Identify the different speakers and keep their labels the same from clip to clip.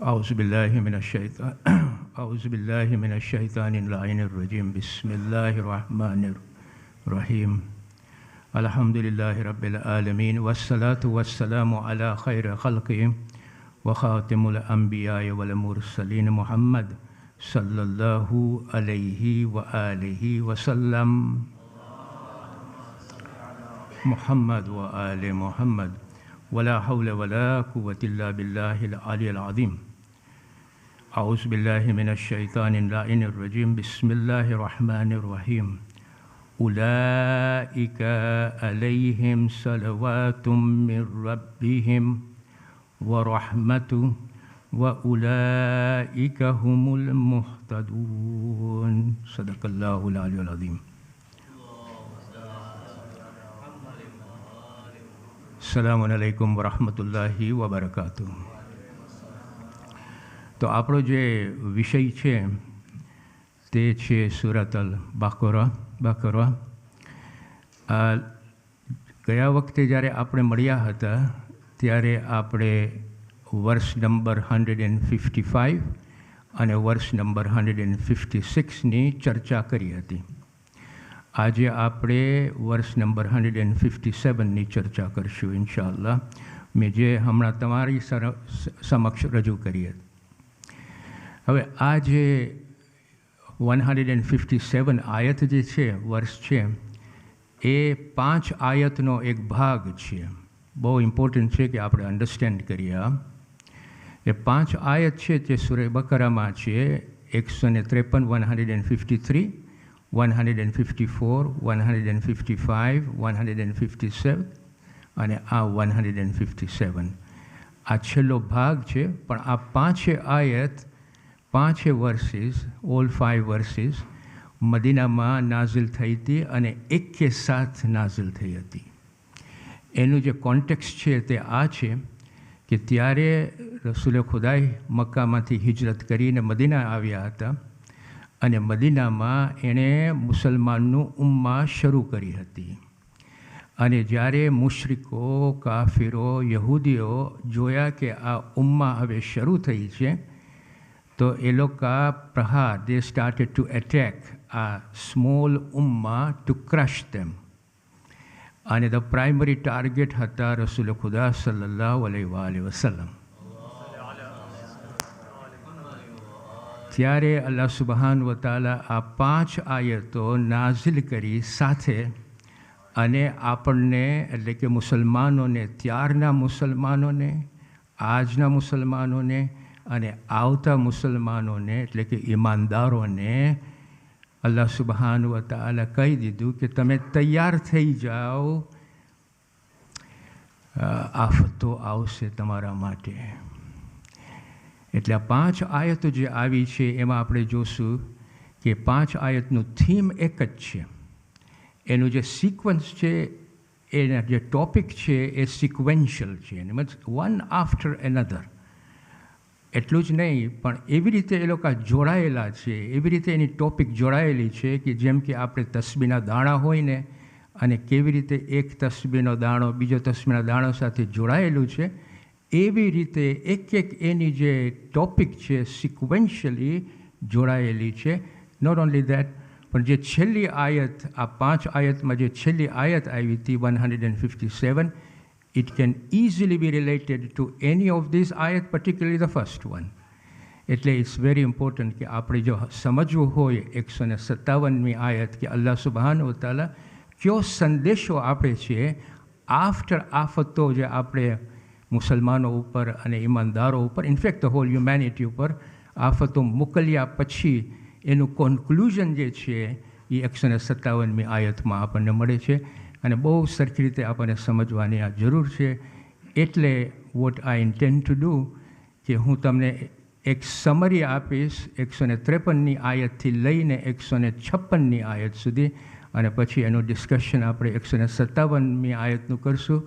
Speaker 1: أعوذ بالله من الشيطان اللعين الرجيم بسم الله الرحمن الرحيم الحمد لله رب العالمين والصلاة والسلام على خير خلقه وخاتم الأنبياء والمرسلين محمد صلى الله عليه وآله وسلم محمد وآل محمد ولا حول ولا قوة إلا بالله العلي العظيم أعوذ بالله من الشيطان اللعين الرجيم بسم الله الرحمن الرحيم أولئك عليهم صلوات من ربهم ورحمة وأولئك هم المهتدون صدق الله العلي العظيم. अस्सलामु अलैकुम वरहमतुल्लाहि वबरकातुह. તો આપણો જે વિષય છે તે છે સૂરત અલ બકરા. ગયા વખતે જ્યારે આપણે મળ્યા હતા ત્યારે આપણે વર્ષ નંબર 155 અને વર્ષ નંબર 156ની ચર્ચા કરી હતી. આજે આપણે વર્ષ નંબર 157ની ચર્ચા કરશું ઇન્શાઅલ્લાહ. મેં જે હમણાં તમારી સમક્ષ રજૂ કરી હતી. હવે આ જે 157 આયત જે છે વર્ષ છે એ 5 આયતનો એક ભાગ છે. બહુ ઇમ્પોર્ટન્ટ છે કે આપણે અન્ડરસ્ટેન્ડ કરીએ. એ 5 આયત છે તે સૂરે બકરામાં છે 153, 153, 154, 155, 157 અને આ 157. આ છેલ્લો ભાગ છે. પણ આ 5 આયત 5 વર્સિસ, ઓલ 5 વર્સિસ મદીનામાં નાઝિલ થઈ હતી અને એકે સાથ નાઝિલ થઈ હતી. એનું જે કોન્ટેક્સ્ટ છે તે આ છે કે ત્યારે રસૂલે ખુદાઈ મક્કામાંથી હિજરત કરીને મદીના આવ્યા હતા અને મદીનામાં એણે મુસલમાનનું ઉમ્મા શરૂ કરી હતી. અને જ્યારે મુશરિકો, કાફિરો, યહૂદીઓ જોયા કે આ ઉમ્મા હવે શરૂ થઈ છે તો એ લોકો પ્રહાર, દે સ્ટાર્ટેડ ટુ એટેક આ સ્મોલ ઉમ્મા ટુ ક્રશ ધેમ. અને ધ પ્રાઇમરી ટાર્ગેટ હતા રસૂલ ખુદા સલ્લલ્લાહુ અલૈહિ વસલ્લમ. ત્યારે અલ્લાહ સુબહાન વ તઆલા આ 5 આયતો નાઝિલ કરી સાથે અને આપણને એટલે કે મુસલમાનોને, ત્યારના મુસલમાનોને, આજના મુસલમાનોને અને આવતા મુસલમાનોને એટલે કે ઈમાનદારોને અલ્લાહ સુબહાન વ તઆલા કહી દીધું કે તમે તૈયાર થઈ જાઓ, આફતો આવશે તમારા માટે. એટલે આ 5 આયતો જે આવી છે એમાં આપણે જોશું કે 5 આયતનું થીમ એક જ છે. એનું જે સિક્વન્સ છે, એના જે ટોપિક છે એ સિક્વેન્શિયલ છે. Means one after another. એટલું જ નહીં પણ એવી રીતે એ લોકો જોડાયેલા છે, એવી રીતે એની ટોપિક જોડાયેલી છે કે જેમ કે આપણે તસ્બીના દાણા હોય ને અને કેવી રીતે એક તસ્બીનો દાણો બીજો તસ્બીના દાણો સાથે જોડાયેલું છે, એવી રીતે એક એની જે ટોપિક છે સિક્વેન્શિયલી જોડાયેલી છે. નોટ ઓનલી દેટ, પણ જે છેલ્લી આયત, આ 5 આયતમાં જે છેલ્લી આયત આવી હતી 157, it can easily be related to any of these ayat, particularly the first one. એટલે it's very important કે આપણે જો સમજવું હોય 157મી આયત કે અલ્લાહ સુબહાન વ તઆલા કયો સંદેશો આપે છે આફ્ટર આફતો જે આપણે મુસલમાનો ઉપર અને ઈમાનદારો ઉપર, ઇનફેક્ટ ધ હોલ હ્યુમેનિટી ઉપર આફતો મોકલ્યા પછી એનું કોન્ક્લુઝન જે છે એ 157મી આયતમાં આપણને મળે છે. અને બહુ સરખી રીતે આપણને સમજવાની આ જરૂર છે. એટલે what I intend to do કે હું તમને એક સમરી આપીશ 153ની આયતથી લઈને 156ની આયત સુધી, અને પછી એનું ડિસ્કશન આપણે 157મી આયતનું કરશું,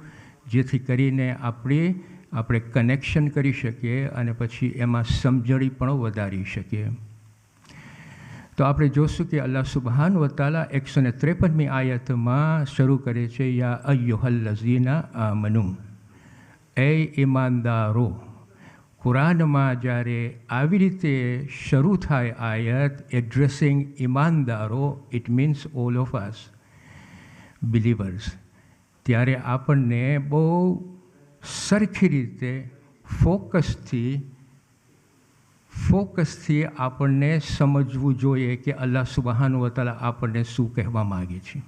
Speaker 1: જેથી કરીને આપણે કનેક્શન કરી શકીએ અને પછી એમાં સમજણી પણ વધારી શકીએ. તો આપણે જોશું કે અલ્લાહ સુબહાન વ તઆલા 153મી આયતમાં શરૂ કરે છે યા અય્યુહલ્લઝીના આમનુ. એ ઈમાનદારો. કુરાનમાં જ્યારે આવી રીતે શરૂ થાય આયત એડ્રેસિંગ ઈમાનદારો, it means all of us believers, ત્યારે આપણને બહુ સરખી રીતે ફોકસથી આપણને સમજવું જોઈએ કે અલ્લાહ સુબહાનહુ વ તઆલા આપણને શું કહેવા માગે છે.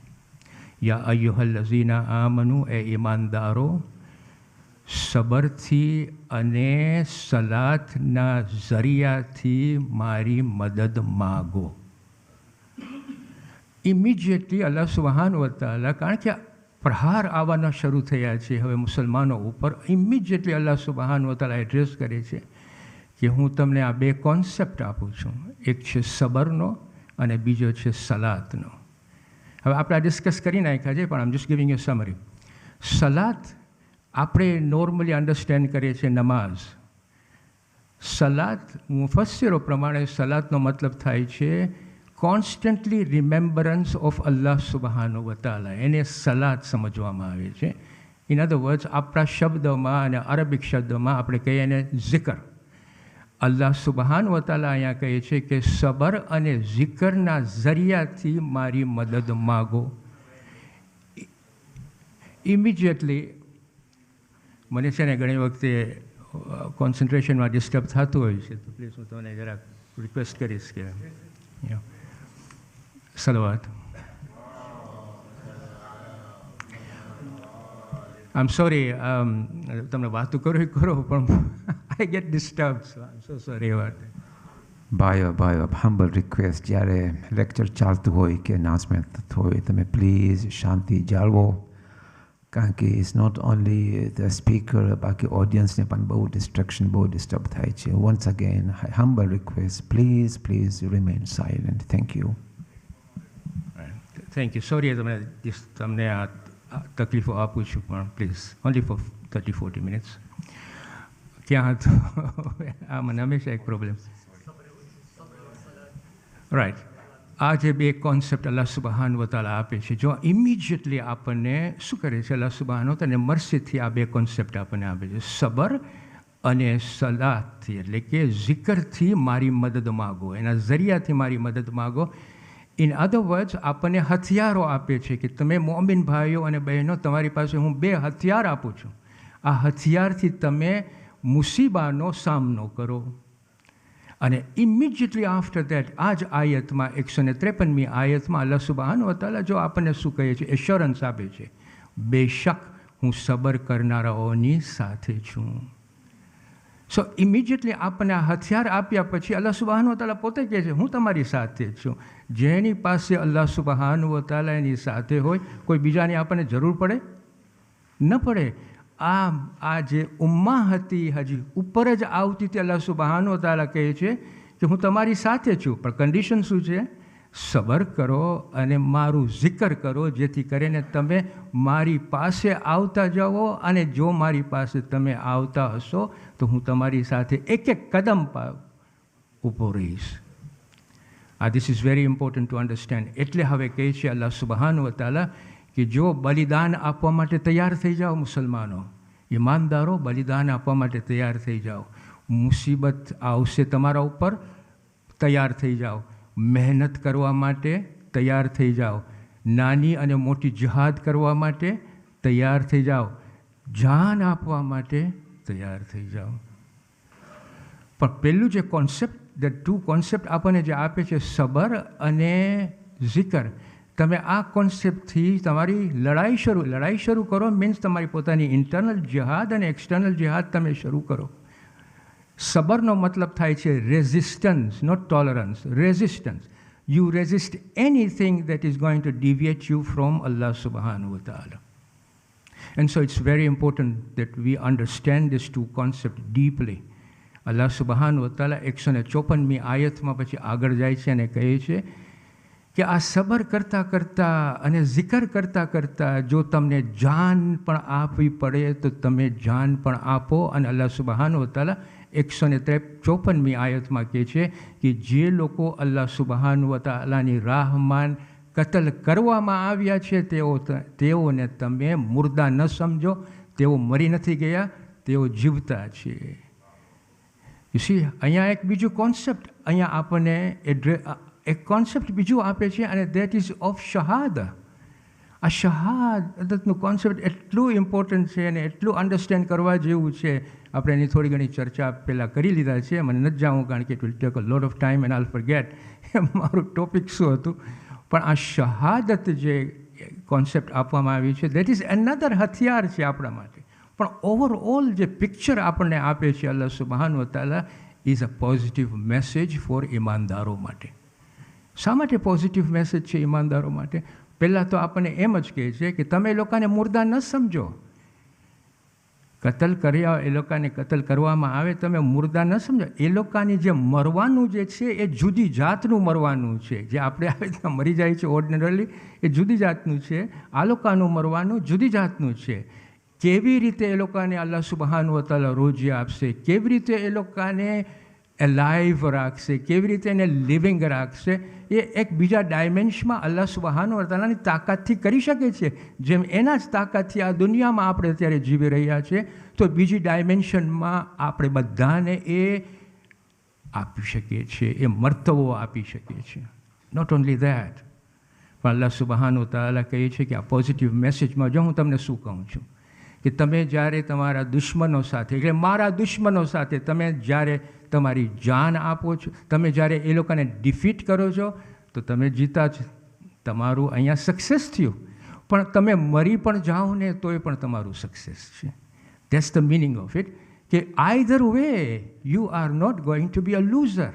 Speaker 1: યા અય્યુહલ્લઝીના આમનુ, એ ઈમાનદારો, સબરથી અને સલાતના ઝરિયાથી મારી મદદ માગો. ઇમિડિયેટલી અલ્લાહ સુબહાનહુ વ તઆલા, કારણ કે પ્રહાર આવવાના શરૂ થયા છે હવે મુસલમાનો ઉપર, ઇમિડિયેટલી અલ્લાહ સુબહાનહુ વ તઆલા એડ્રેસ કરે છે કે હું તમને આ બે કોન્સેપ્ટ આપું છું. એક છે સબરનો અને બીજો છે સલાતનો. હવે આપણે આ ડિસ્કસ કરી નાખ્યા છે, પણ આમ જસ્ટ ગિવિંગ યુ સમરી. સલાત આપણે નોર્મલી અન્ડરસ્ટેન્ડ કરીએ છીએ નમાઝ. સલાત, મુફસ્સિરો પ્રમાણે સલાતનો મતલબ થાય છે કોન્સ્ટન્ટલી રિમેમ્બરન્સ ઓફ અલ્લાહ સુબહાનહુ વ તઆલા. એને સલાત સમજવામાં આવે છે. ઇન અધર વર્ડ્સ, આપણા શબ્દોમાં અને અરબિક શબ્દોમાં આપણે કહીએ એને ઝિકર. અલ્લાહ સુબહાનહુ વ તઆલા અહીંયા કહે છે કે સબર અને ઝિકરના ઝરિયાથી મારી મદદ માગો. ઇમિડિયેટલી મને છે ને ઘણી વખતે કોન્સન્ટ્રેશનમાં ડિસ્ટર્બ થતું હોય છે, તો પ્લીઝ હું તમને જરાક રિક્વેસ્ટ કરીશ કે સલવાત. આઈ એમ સોરી, તમને વાતો કરો પણ I get disturb, so I am so sorry.
Speaker 2: ભાઈઓ, હમ્બલ રિક્વેસ્ટ, જ્યારે લેક્ચર ચાલતું હોય કે અનાઉન્સમેન્ટ થતું હોય, તમે પ્લીઝ શાંતિ જાળવો, કારણ કે it's not only the speaker, બાકી ઓડિયન્સને પણ બહુ ડિસ્ટ્રેક્શન, બહુ ડિસ્ટર્બ થાય છે. Once again humble request, please remain silent. Thank you.
Speaker 1: Sorry તમને આ તકલીફો આપું છું, પણ પ્લીઝ ઓનલી ફોર 30-40 મિનિટ્સ. ક્યાં હતું? આ મને હંમેશા એક પ્રોબ્લેમ. રાઈટ, આ જે બે કોન્સેપ્ટ અલ્લાહ સુબહાનહુ વ તઆલા આપે છે, જો ઇમિડિયેટલી આપણને શું કરે છે અલ્લાહ સુબહાનહુ વ તઆલા મર્સીથી આ બે કોન્સેપ્ટ આપણને આપે છે. સબર અને સલાતથી, એટલે કે ઝિકરથી મારી મદદ માગો, એના ઝરિયાથી મારી મદદ માગો. ઇન અધર વર્ડ્સ, આપણને હથિયારો આપે છે કે તમે મોમિન ભાઈઓ અને બહેનો, તમારી પાસે હું બે હથિયાર આપું છું. આ હથિયારથી તમે મુસીબાનો સામનો કરો. અને ઇમિડિયેટલી આફ્ટર દેટ, આ જ આયતમાં 153મી આયતમાં અલ્લાહ સુબહાનહુ વ તઆલા જો આપણને શું કહે છે, એશ્યોરન્સ આપે છે, બેશક હું સબર કરનારાઓની સાથે છું. સો ઇમિડિયેટલી આપણને આ હથિયાર આપ્યા પછી અલ્લાહ સુબહાનહુ વ તઆલા પોતે કહે છે હું તમારી સાથે જ છું. જેની પાસે અલ્લાહ સુબહાનહુ વ તઆલા એની સાથે હોય, કોઈ બીજાની આપણને જરૂર પડે ન પડે. આ જે ઉમ્મા હતી, હજી ઉપર જ આવતી હતી, અલ્લાહ સુબહાનહુ વ તઆલા કહે છે કે હું તમારી સાથે છું, પણ કન્ડિશન શું છે? સબર કરો અને મારું ઝિકર કરો, જેથી કરીને તમે મારી પાસે આવતા જાઓ, અને જો મારી પાસે તમે આવતા હશો તો હું તમારી સાથે એક એક કદમ ઊભો રહીશ. This is very important to understand. એટલે હવે કહે છે અલ્લાહ સુબહાનહુ વ તઆલા કે જો બલિદાન આપવા માટે તૈયાર થઈ જાઓ, મુસલમાનો, ઈમાનદારો, બલિદાન આપવા માટે તૈયાર થઈ જાઓ. મુસીબત આવશે તમારા ઉપર, તૈયાર થઈ જાઓ. મહેનત કરવા માટે તૈયાર થઈ જાઓ. નાની અને મોટી જિહાદ કરવા માટે તૈયાર થઈ જાઓ. જાન આપવા માટે તૈયાર થઈ જાઓ. પણ પહેલું જે કોન્સેપ્ટ, ધ ટુ કોન્સેપ્ટ આપણને જે આપે છે, સબર અને ઝિકર, તમે આ કોન્સેપ્ટથી તમારી લડાઈ શરૂ કરો. મીન્સ તમારી પોતાની ઇન્ટરનલ જિહાદ અને એક્સટર્નલ જિહાદ તમે શરૂ કરો. સબરનો મતલબ થાય છે resistance, not tolerance. Resistance, you resist anything that is going to deviate you from Allah subhanahu wa ta'ala. And so it's very important that we understand these two concepts deeply. Allah subhanahu wa ta'ala 154મી આયતમાં પછી આગળ જાય છે અને કહે છે કે આ સબર કરતાં કરતાં અને ઝિકર કરતાં કરતાં જો તમને જાન પણ આપવી પડે તો તમે જાન પણ આપો. અને અલ્લાહ સુબહાનહુ વ તઆલા 154મી આયતમાં કહે છે કે જે લોકો અલ્લાહ સુબહાનહુ વ તઆલાની રાહમાં કતલ કરવામાં આવ્યા છે તેઓને તમે મુર્દા ન સમજો. તેઓ મરી નથી ગયા, તેઓ જીવતા છે. યુ સી, અહીંયા એક બીજું કોન્સેપ્ટ અહીંયા આપણને એક કોન્સેપ્ટ બીજું આપે છે, અને દેટ ઇઝ ઓફ શહાદા. આ શહાદતનું કોન્સેપ્ટ એટલું ઇમ્પોર્ટન્ટ છે અને એટલું અન્ડરસ્ટેન્ડ કરવા જેવું છે. આપણે એની થોડી ઘણી ચર્ચા પહેલાં કરી લીધા છે. મને નથી જાણવું, કારણ કે it will take a lot of time and I'll forget મારું ટોપિક શું હતું. પણ આ શહાદત જે કોન્સેપ્ટ આપવામાં આવ્યું છે, દેટ ઇઝ અનધર હથિયાર છે આપણા માટે. પણ ઓવરઓલ જે પિક્ચર આપણને આપે છે અલ્લાહ સુબહાન વ તઆલા is a positive message for ઈમાનદારો માટે. શા માટે પોઝિટિવ મેસેજ છે ઈમાનદારો માટે? પહેલાં તો આપણને એમ જ કહે છે કે તમે એ લોકોને મુર્દા ન સમજો. કતલ કર્યા, એ લોકોને કતલ કરવામાં આવે, તમે મુર્દા ન સમજો. એ લોકોની જે મરવાનું જે છે એ જુદી જાતનું મરવાનું છે. જે આપણે આવી રીતના મરી જાય છે ઓર્ડિનરલી, એ જુદી જાતનું છે. આ લોકોનું મરવાનું જુદી જાતનું છે. કેવી રીતે એ લોકોને અલ્લાહ સુબહાન વ તઆલા રોજી આપશે, કેવી રીતે એ લોકોને એલાઇવ રાખશે, કેવી રીતે એને લિવિંગ રાખશે, એ એક બીજા ડાયમેન્શનમાં અલ્લાહ સુબહાન વ તઆલાની તાકાતથી કરી શકે છે. જેમ એના જ તાકાતથી આ દુનિયામાં આપણે અત્યારે જીવી રહ્યા છીએ, તો બીજી ડાયમેન્શનમાં આપણે બધાને એ આપી શકીએ છીએ, એ મર્તબો આપી શકીએ છીએ. નોટ ઓનલી ધેટ, પણ અલ્લાહ સુબહાન વ તઆલા કહે છે કે આ પોઝિટિવ મેસેજમાં જો હું તમને શું કહું છું કે તમે જ્યારે તમારા દુશ્મનો સાથે, એટલે મારા દુશ્મનો સાથે તમે જ્યારે તમારી જાન આપો છો, તમે જ્યારે એ લોકોને ડિફીટ કરો છો, તો તમે જીતા જ, તમારું અહીંયા સક્સેસ થયું. પણ તમે મરી પણ જાઓ ને તોય પણ તમારું સક્સેસ છે. That's the meaning of it, કે either way you are not going to be a loser.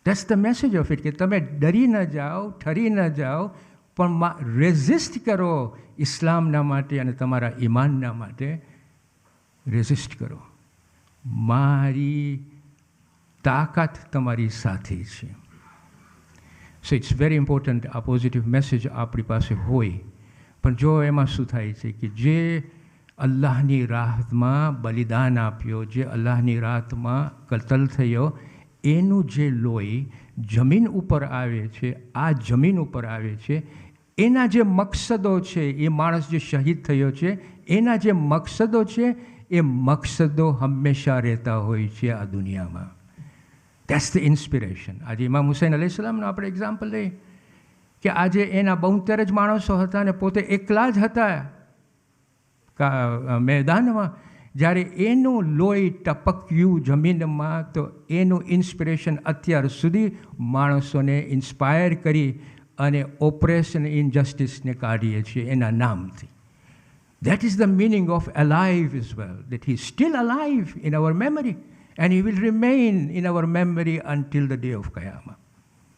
Speaker 1: That's the message of it, કે તમે ડરી ન જાઓ, ઠરી ન જાઓ, પણ રેઝિસ્ટ કરો ઇસ્લામના માટે અને તમારા ઈમાનના માટે. રેઝિસ્ટ કરો. મારી તાકાત તમારી સાથે છે. સો ઇટ્સ વેરી ઇમ્પોર્ટન્ટ આ પોઝિટિવ મેસેજ આપણી પાસે હોય. પણ જો એમાં શું થાય છે કે જે અલ્લાહની રાહમાં બલિદાન આપ્યો, જે અલ્લાહની રાહમાં કતલ થયો, એનું જે લોહી જમીન ઉપર આવે છે, આ જમીન ઉપર આવે છે, એના જે મકસદો છે, એ માણસ જે શહીદ થયો છે એના જે મકસદો છે, એ મકસદો હંમેશા રહેતા હોય છે આ દુનિયામાં. That's the inspiration. આજે ઇમામ હુસૈન અલૈહિસ્સલામનું આપણે એક્ઝામ્પલ લઈએ કે આજે એના 72 જ માણસો હતા અને પોતે એકલા જ હતા મેદાનમાં. જ્યારે એનું લોહી ટપક્યું જમીનમાં, તો એનું ઇન્સ્પિરેશન અત્યાર સુધી માણસોને ઇન્સ્પાયર કરી અને ઓપરેશન ઇનજસ્ટિસને કાઢીએ છીએ એના નામથી. That is the meaning of alive as well, that he is still alive in our memory and he will remain in our memory until the day of Qiyamah.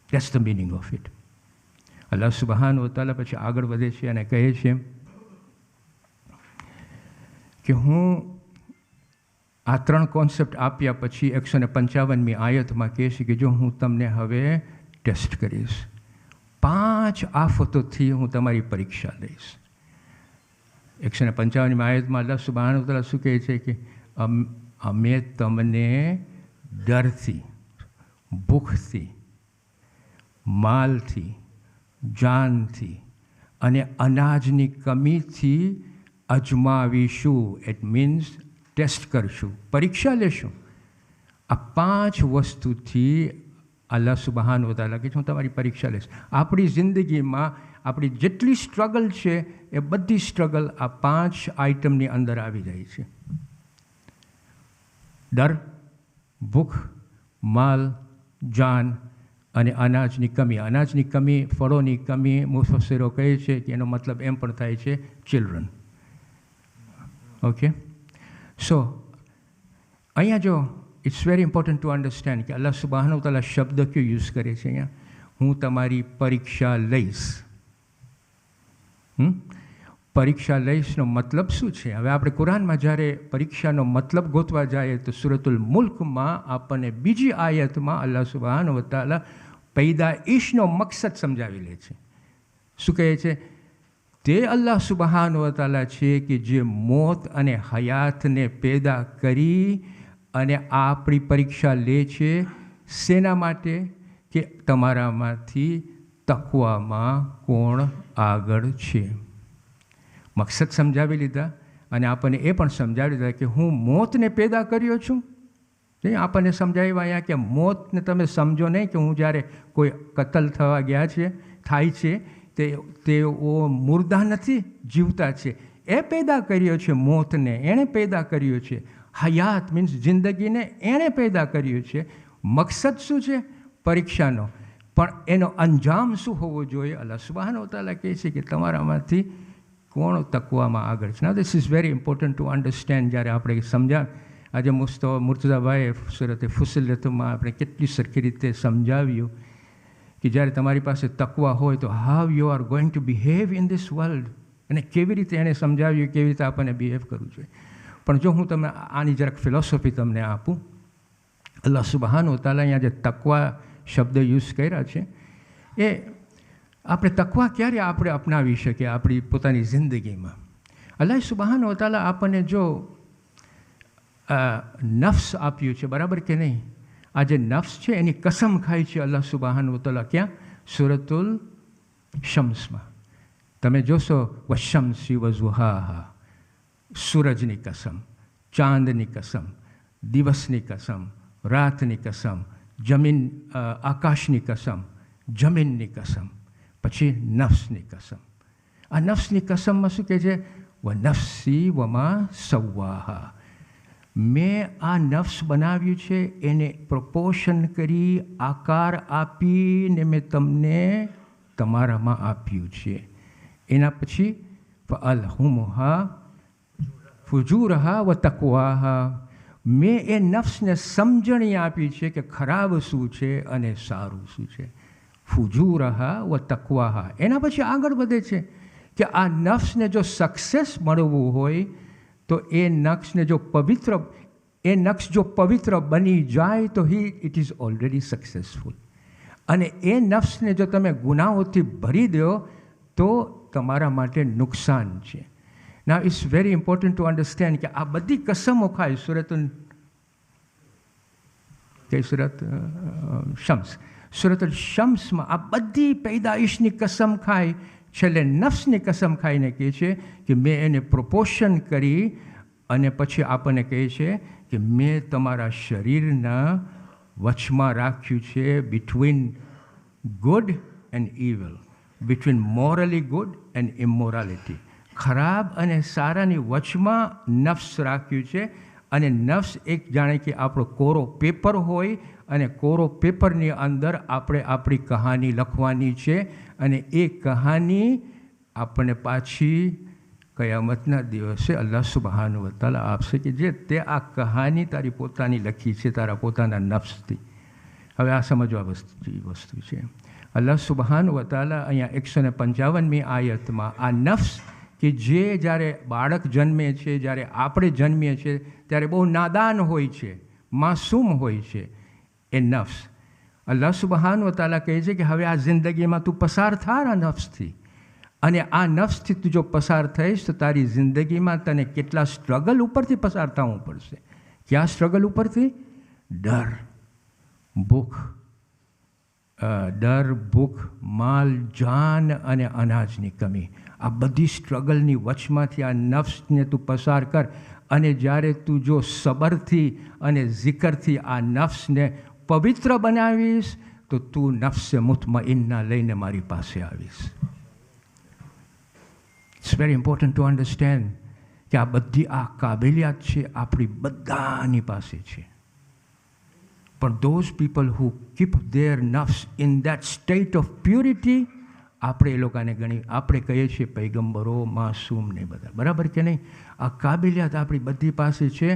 Speaker 1: That's the meaning of it. Allah subhanahu wa ta'ala પછી આગળ વધે છે અને કહે છે કે હું આ 3 કોન્સેપ્ટ આપ્યા પછી 155મી આયતમાં કહે છે કે જો હું તમને હવે ટેસ્ટ કરીશ, 5 આફતોથી હું તમારી પરીક્ષા લઈશ. 155મી આયતમાં અલ્લાહ સુબહાનહુ તઆલા શું કહે છે કે અમે તમને ડરથી, ભૂખથી, માલથી, જાનથી અને અનાજની કમીથી અજમાવીશું. ઇટ મીન્સ ટેસ્ટ કરશું, પરીક્ષા લેશું. આ 5 વસ્તુથી અલ્લાહ સુબહાનહુ તઆલા કે હું તમારી પરીક્ષા લઈશ. આપણી જિંદગીમાં આપણી જેટલી સ્ટ્રગલ છે એ બધી સ્ટ્રગલ આ 5 આઇટમની અંદર આવી જાય છે. ડર, ભૂખ, માલ, જાન અને અનાજની કમી. અનાજની કમી, ફળોની કમી, મુફસ્સિરો કહે છે કે એનો મતલબ એમ પણ થાય છે ચિલ્ડ્રન. ઓકે, સો અહીંયા જો it's very important to understand કે અલ્લાહ સુબહાનહુ તઆલા શબ્દ ક્यों યુઝ કરે છે અહીંયા? હું તમારી પરીક્ષા લઈશ. પરીક્ષા લઈશનો મતલબ શું છે? હવે આપણે કુરાનમાં જ્યારે પરીક્ષાનો મતલબ ગોતવા જઈએ તો સૂરતુલ મુલ્કમાં આપણને બીજી આયતમાં અલ્લાહ સુબહાનહુ તઆલા પૈદાઈશનો મકસદ સમજાવી લે છે. શું કહે છે? તે અલ્લાહ સુબહાનહુ તઆલા છે કે જે મોત અને હયાતને પેદા કરી અને આપણી પરીક્ષા લે છે. શેના માટે? કે તમારામાંથી તકવામાં કોણ આગળ છે. મકસદ સમજાવી લીધા. અને આપણને એ પણ સમજાવી દીધા કે હું મોતને પેદા કર્યો છું. આપણને સમજાવ્યા અહીંયા કે મોતને તમે સમજો નહીં કે હું જ્યારે કોઈ કતલ થવા ગયા છે થાય છે તેઓ મુર્દા નથી, જીવતા છે. એ પેદા કર્યો છે મોતને, એણે પેદા કર્યો છે. હયાત મીન્સ જિંદગીને એણે પેદા કર્યું છે. મકસદ શું છે? પરીક્ષાનો. પણ એનો અંજામ શું હોવો જોઈએ? અલ્લાહ સુબ્હાનહુ વ તઆલા કહે છે કે તમારામાંથી કોણ તકવામાં આગળ છે. Now this is very important to understand. જ્યારે આપણે આજે મુર્તઝાભાઈએ સુરતે ફુસિલતમાં આપણે કેટલી સરખી રીતે સમજાવ્યું કે જ્યારે તમારી પાસે તકવા હોય તો how you are going to behave in this world, અને કેવી રીતે એણે સમજાવ્યું કેવી રીતે આપણને બિહેવ કરવું જોઈએ. પણ જો હું તમને આની જરાક ફિલોસોફી તમને આપું, અલ્લાહ સુબ્હાનહુ વ તઆલા અહીંયા જે તકવા શબ્દ યુઝ કર્યા છે એ આપણે તકવા ક્યારે આપણે અપનાવી શકીએ આપણી પોતાની જિંદગીમાં? અલ્લાહ સુબ્હાનહુ વ તઆલા આપણને જો નફ્સ આપ્યું છે, બરાબર કે નહીં? આ જે નફ્સ છે એની કસમ ખાય છે અલ્લાહ સુબ્હાનહુ વ તઆલા. ક્યાં? સૂરતુલ શમ્સમાં તમે જોશો, વશમ્સી વઝુહાહા, સૂરજની કસમ, ચાંદની કસમ, દિવસની કસમ, રાતની કસમ, જમીન આકાશની કસમ, જમીનની કસમ, પછી નફ્સની કસમ. આ નફ્સની કસમમાં શું કહે છે? વ નફ્સી વમા સવ્વાહા, મેં આ નફ્સ બનાવ્યું છે, એને પ્રપોર્શન કરી, આકાર આપીને મેં તમને તમારામાં આપ્યું છે. એના પછી ફઅલ્હમુહા ફુજૂરહા વ તકવાહા, મેં એ નફ્સને સમજણી આપી છે કે ખરાબ શું છે અને સારું શું છે. ફુજૂરહા વ તકવાહા. એના પછી આગળ વધે છે કે આ નફ્સને જો સક્સેસ મળવું હોય તો એ નફ્સને જો પવિત્ર બની જાય તો ઇટ ઇઝ ઓલરેડી સક્સેસફુલ. અને એ નફ્સને જો તમે ગુનાહોથી ભરી દો તો તમારા માટે નુકસાન છે. Now it's very important to understand કે આ બધી કસમો ખાય સૂરતુલ શમ્સમાં આ બધી પૈદાઈશની કસમ ખાય, છેલ્લે નફ્સની કસમ ખાઈને કહે છે કે મેં એને પ્રપોર્શન કરી, અને પછી આપણને કહે છે કે મેં તમારા શરીરના વચમાં રાખ્યું છે બિટવીન ગુડ એન્ડ ઇવલ, બિટવીન મોરલી ગુડ એન્ડ ઇમોરાલિટી. ખરાબ અને સારાની વચમાં નફ્સ રાખ્યું છે. અને નફ્સ એક જાણે કે આપણો કોરો પેપર હોય, અને કોરો પેપરની અંદર આપણે આપણી કહાની લખવાની છે, અને એ કહાની આપણને પાછી કયામતના દિવસે અલ્લાહ સુબ્હાનહુ વ તઆલા આપશે કે જે તે આ કહાની તારી પોતાની લખી છે તારા પોતાના નફ્સથી. હવે આ સમજવા વસ્તુ છે. અલ્લાહ સુબ્હાનહુ વ તઆલા અહીંયા 155મી આયતમાં આ નફ્સ કે જે જ્યારે બાળક જન્મે છે, જ્યારે આપણે જન્મીએ છીએ ત્યારે બહુ નાદાન હોય છે, માસૂમ હોય છે એ નફ્સ. અલ્લાહ સુબ્હાનહુ વ તઆલા કહે છે કે હવે આ જિંદગીમાં તું પસાર થા આ નફ્સથી, અને આ નફ્સથી તું જો પસાર થઈશ તો તારી જિંદગીમાં તને કેટલા સ્ટ્રગલ ઉપરથી પસાર થવું પડશે. ક્યાં સ્ટ્રગલ ઉપરથી? ડર, ભૂખ, માલ, જાન અને અનાજની કમી. આ બધી સ્ટ્રગલની વચમાંથી આ નફ્સને તું પસાર કર, અને જ્યારે તું જો સબરથી અને ઝિકરથી આ નફ્સને પવિત્ર બનાવીશ તો તું નફ્સે મુતમઇન્ના લઈને મારી પાસે આવીશ. It's very important to understand કે આ બધી આ કાબેલિયત છે આપણી બધાની પાસે છે. પણ those people who keep their nafs in that state of purity, આપણે એ લોકોને આપણે કહીએ છીએ પૈગંબરો, માસૂમ ને બધા, બરાબર કે નહીં? આ કાબેલિયત આપણી બધી પાસે છે.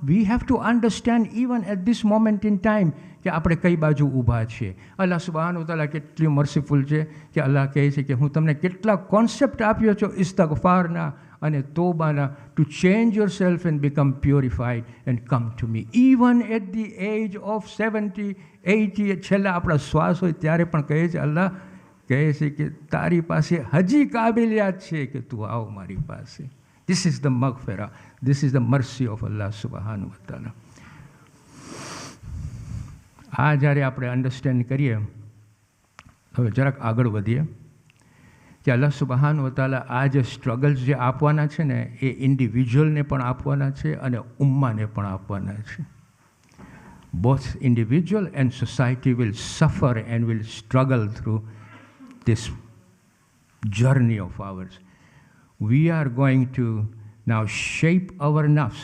Speaker 1: we have to understand even at this moment in time કે આપણે કઈ બાજુ ઊભા છીએ. અલ્લાહ સુબ્હાનહુ વ તઆલા કેટલી મર્સીફુલ છે કે અલ્લાહ કહે છે કે હું તમને કેટલા કોન્સેપ્ટ આપ્યો છું ઇસ્તગફારના અને તોબાના, to change yourself and become purified and come to me. Even at the age of 70, 80, છેલ્લા આપણા શ્વાસ હોય ત્યારે પણ કહે છે, અલ્લાહ કહે છે કે તારી પાસે હજી કાબેલિયત છે કે તું આવ મારી પાસે. This is the maghfirah. This is the mercy of Allah subhanahu wa ta'ala. આ જ્યારે આપણે અન્ડરસ્ટેન્ડ કરીએ, હવે જરાક આગળ વધીએ કે અલ્લાહ સુબહાન વ તઆલા આ જે સ્ટ્રગલ્સ જે આપવાના છે ને એ ઇન્ડિવિજ્યુઅલને પણ આપવાના છે અને ઉમ્માને પણ આપવાના છે. Both individual and society will suffer and will struggle through this journey of ours. We are going to now shape our nafs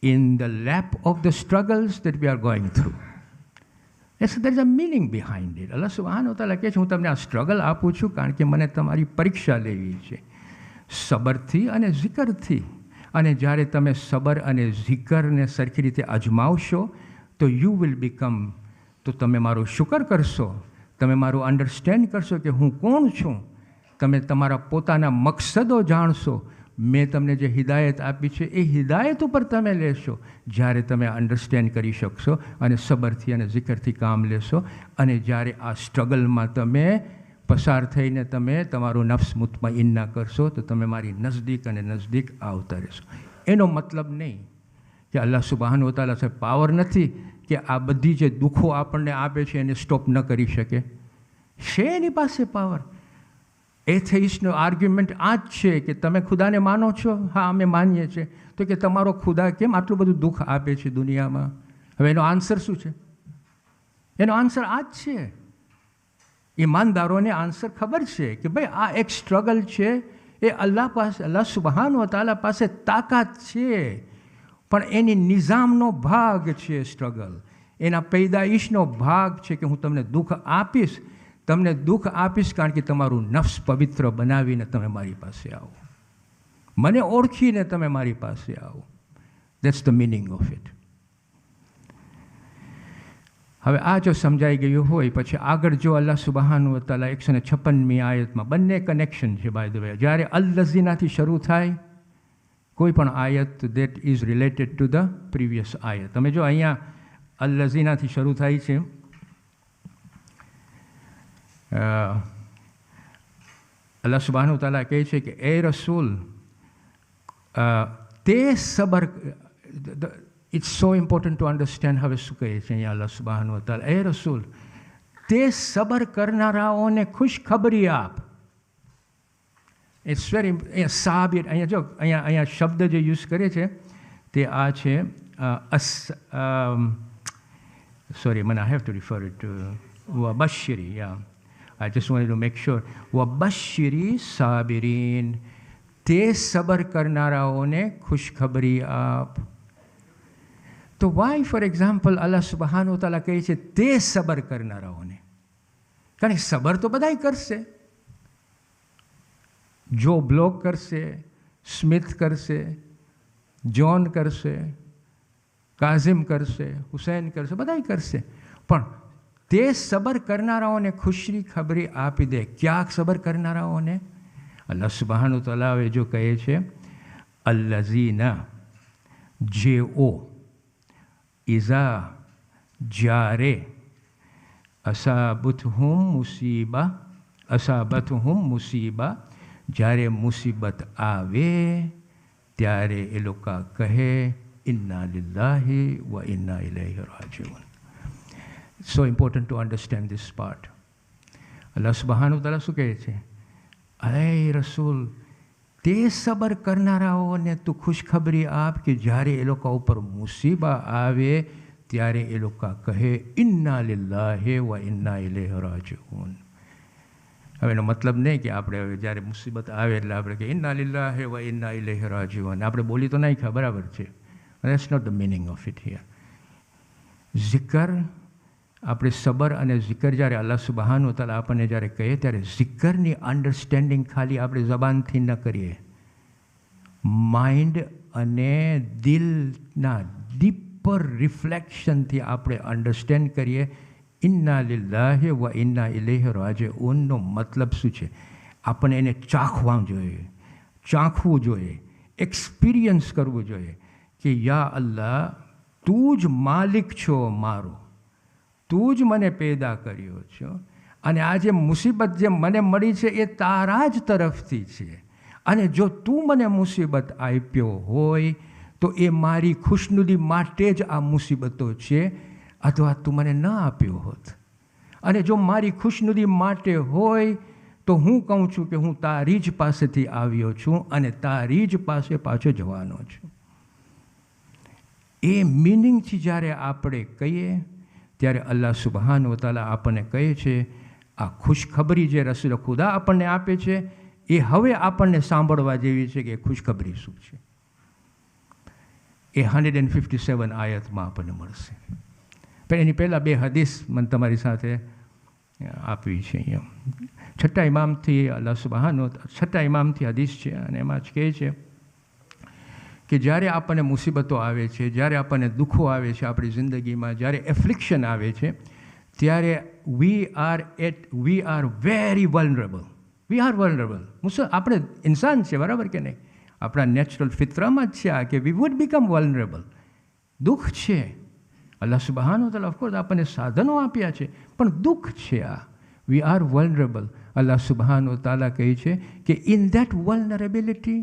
Speaker 1: in the lap of the struggles that we are going through. Yes, there is a meaning behind it. Allah subhanahu wa ta'ala કહે છે હું તમને આ struggle આપું છું કારણ કે મને તમારી પરીક્ષા લેવી છે સબરથી અને ઝિકરથી. અને જ્યારે તમે સબર અને ઝિકરને સરખી રીતે અજમાવશો તો યુ વિલ બીકમ, તો તમે મારું શુકર કરશો, તમે મારું અન્ડરસ્ટેન્ડ કરશો કે હું કોણ છું, તમે તમારા પોતાના મકસદો જાણશો. મેં તમને જે હિદાયત આપી છે એ હિદાયત ઉપર તમે લેશો જ્યારે તમે અન્ડરસ્ટેન્ડ કરી શકશો અને સબરથી અને ઝિકરથી કામ લેશો. અને જ્યારે આ સ્ટ્રગલમાં તમે પસાર થઈને તમે તમારું નફ્સ મુતમઈન્ના કરશો તો તમે મારી નજદીક અને નજદીક આવતા રહેશો. એનો મતલબ નહીં કે અલ્લાહ સુબહાન વ તઆલા પાસે પાવર નથી કે આ બધી જે દુઃખો આપણને આપે છે એને સ્ટોપ ન કરી શકે. છે એની પાસે પાવર. એથેઇસ્ટનો આર્ગ્યુમેન્ટ આ જ છે કે તમે ખુદાને માનો છો? હા, અમે માનીએ છીએ. તો કે તમારો ખુદા કેમ આટલું બધું દુઃખ આપે છે દુનિયામાં? હવે એનો આન્સર શું છે? એનો આન્સર આ જ છે. ઈમાનદારોને આન્સર ખબર છે કે ભાઈ આ એક સ્ટ્રગલ છે, એ અલ્લાહ પાસે, અલ્લાહ સુબહાન વ તઆલા પાસે તાકાત છે, પણ એની નિઝામનો ભાગ છે સ્ટ્રગલ, એના પૈદાઈશનો ભાગ છે કે હું તમને દુઃખ આપીશ. તમને દુઃખ આપીશ કારણ કે તમારું નફ્સ પવિત્ર બનાવીને તમે મારી પાસે આવો, મને ઓળખીને તમે મારી પાસે આવો. That's the meaning of it. હવે આ જો સમજાઈ ગયું હોય પછી આગળ જો અલ્લાહ સુબહાન વ તઆલા 156મી આયતમાં બંને કનેક્શન છે બાય ધ વે. જ્યારે અલ-લઝીનાથી શરૂ થાય કોઈ પણ આયત that is related to the previous આયત. તમે જો અહીંયા અલ-લઝીનાથી શરૂ થાય છે, અલ્લાહ સુબહાન વ તઆલા કહે છે કે એ રસૂલ તે સબર. It's so important to understand. હવે શું કહે છે અહીંયા અલ્લાહ સુબહાન વ તઆલા? એ રસૂલ તે સબર કરનારાઓને ખુશખબરી આપ. ઇટ્સ વેરી સાબિર. અહીંયા જો અહીંયા શબ્દ જે યુઝ કરે છે તે આ છે સોરી, મને I have to refer it to વબશ્શિરી. Yeah, I just wanted to make sure. વબશ્શિરી સાબિરીન, તે સબર કરનારાઓને ખુશખબરી આપ. તો વાય ફોર એક્ઝામ્પલ અલ્લાહ સુબહાન વ તઆલા કહે છે તે સબર કરનારાઓને? કારણ કે સબર તો બધાય કરશે. જો બ્લોક કરશે, સ્મિથ કરશે, જોન કરશે, કાઝિમ કરશે, હુસૈન કરશે, બધાય કરશે. પણ તે સબર કરનારાઓને ખુશી ખબરી આપી દે. ક્યાં સબર કરનારાઓને? અલ્લાહ સુબહાન વ તઆલા જો કહે છે અલ્લઝીના, જેઓ ઇઝા, જ્યારે અસાબતુહુમ મુસીબા, જ્યારે મુસીબત આવે ત્યારે એ લોકો કહે ઇન્ના લિલ્લાહિ વ ઇન્ના ઇલૈહિ રાજીઉન. So important to understand this part. Allah સુબહાન વ તઆલા શું કહે છે? અરે રસૂલ, તે સબર કરનારાઓને તું ખુશખબરી આપ કે જ્યારે એ લોકો ઉપર મુસીબા આવે ત્યારે એ લોકો કહે ઇન્ના લિલ્લાહિ વ ઇન્ના ઇલૈહિ રાજીઉન. હવે એનો મતલબ નહીં કે આપણે હવે જ્યારે મુસીબત આવે એટલે આપણે કે ઇન્ના લિલ્લાહિ વ ઇન્ના ઇલૈહિ રાજીઉન આપણે બોલી તો નહીં ખા, બરાબર છે. That's not the meaning of it here. ઝિકર, આપણે સબર અને ઝિકર જ્યારે અલ્લાહ સુબહાન વ તઆલા આપણને જ્યારે કહે ત્યારે ઝિકરની અન્ડરસ્ટેન્ડિંગ ખાલી આપણે જબાનથી ન કરીએ, માઇન્ડ અને દિલના ડીપર રિફ્લેક્શનથી આપણે અન્ડરસ્ટેન્ડ કરીએ. ઇન્ના લિલ્લાહિ વ ઇન્ના ઇલૈહિ રાજીઉનનો મતલબ શું છે? આપણને એને ચાખવા જોઈએ, ચાખવું જોઈએ, એક્સપિરિયન્સ કરવું જોઈએ કે યા અલ્લાહ, તું જ માલિક છો મારો, તું જ મને પેદા કર્યો છો, અને આ જે મુસીબત જે મને મળી છે એ તારા જ તરફથી છે. અને જો તું મને મુસીબત આપ્યો હોય તો એ મારી ખુશનુદી માટે જ આ મુસીબતો છે, અથવા તું મને ન આપ્યો હોત. અને જો મારી ખુશનુદી માટે હોય તો હું કહું છું કે હું તારી જ પાસેથી આવ્યો છું અને તારી જ પાસે પાછો જવાનો છું. એ મિનિંગથી જ્યારે આપણે કહીએ ત્યારે અલ્લાહ સુબહાન વ તઆલા આપણને કહે છે આ ખુશખબરી જે રસૂલ ખુદા આપણને આપે છે એ હવે આપણને સાંભળવા જેવી છે કે ખુશખબરી શું છે. એ 157 આયતમાં આપણને મળશે. પણ એની પહેલાં 2 હદીસ મને તમારી સાથે આપવી છે અહીંયા. છઠ્ઠા ઇમામથી અલ્લાહ સુબહાન છઠ્ઠા ઇમામથી હદીસ છે અને એમાં જ કહે છે કે જ્યારે આપણને મુસીબતો આવે છે, જ્યારે આપણને દુઃખો આવે છે આપણી જિંદગીમાં, જ્યારે એફ્લિક્શન આવે છે ત્યારે we are very vulnerable. We are vulnerable. આપણે ઇન્સાન છે, બરાબર કે નહીં? આપણા નેચરલ ફિતરામાં જ છે આ કે વી વુડ બીકમ વલ્નરેબલ. દુઃખ છે. અલ્લાહ સુબહાન વ તઆલા ઓફકોર્સ આપણને સાધનો આપ્યા છે, પણ દુઃખ છે આ. We are vulnerable. અલ્લાહ સુબહાન વ તઆલા કહે છે કે in that vulnerability,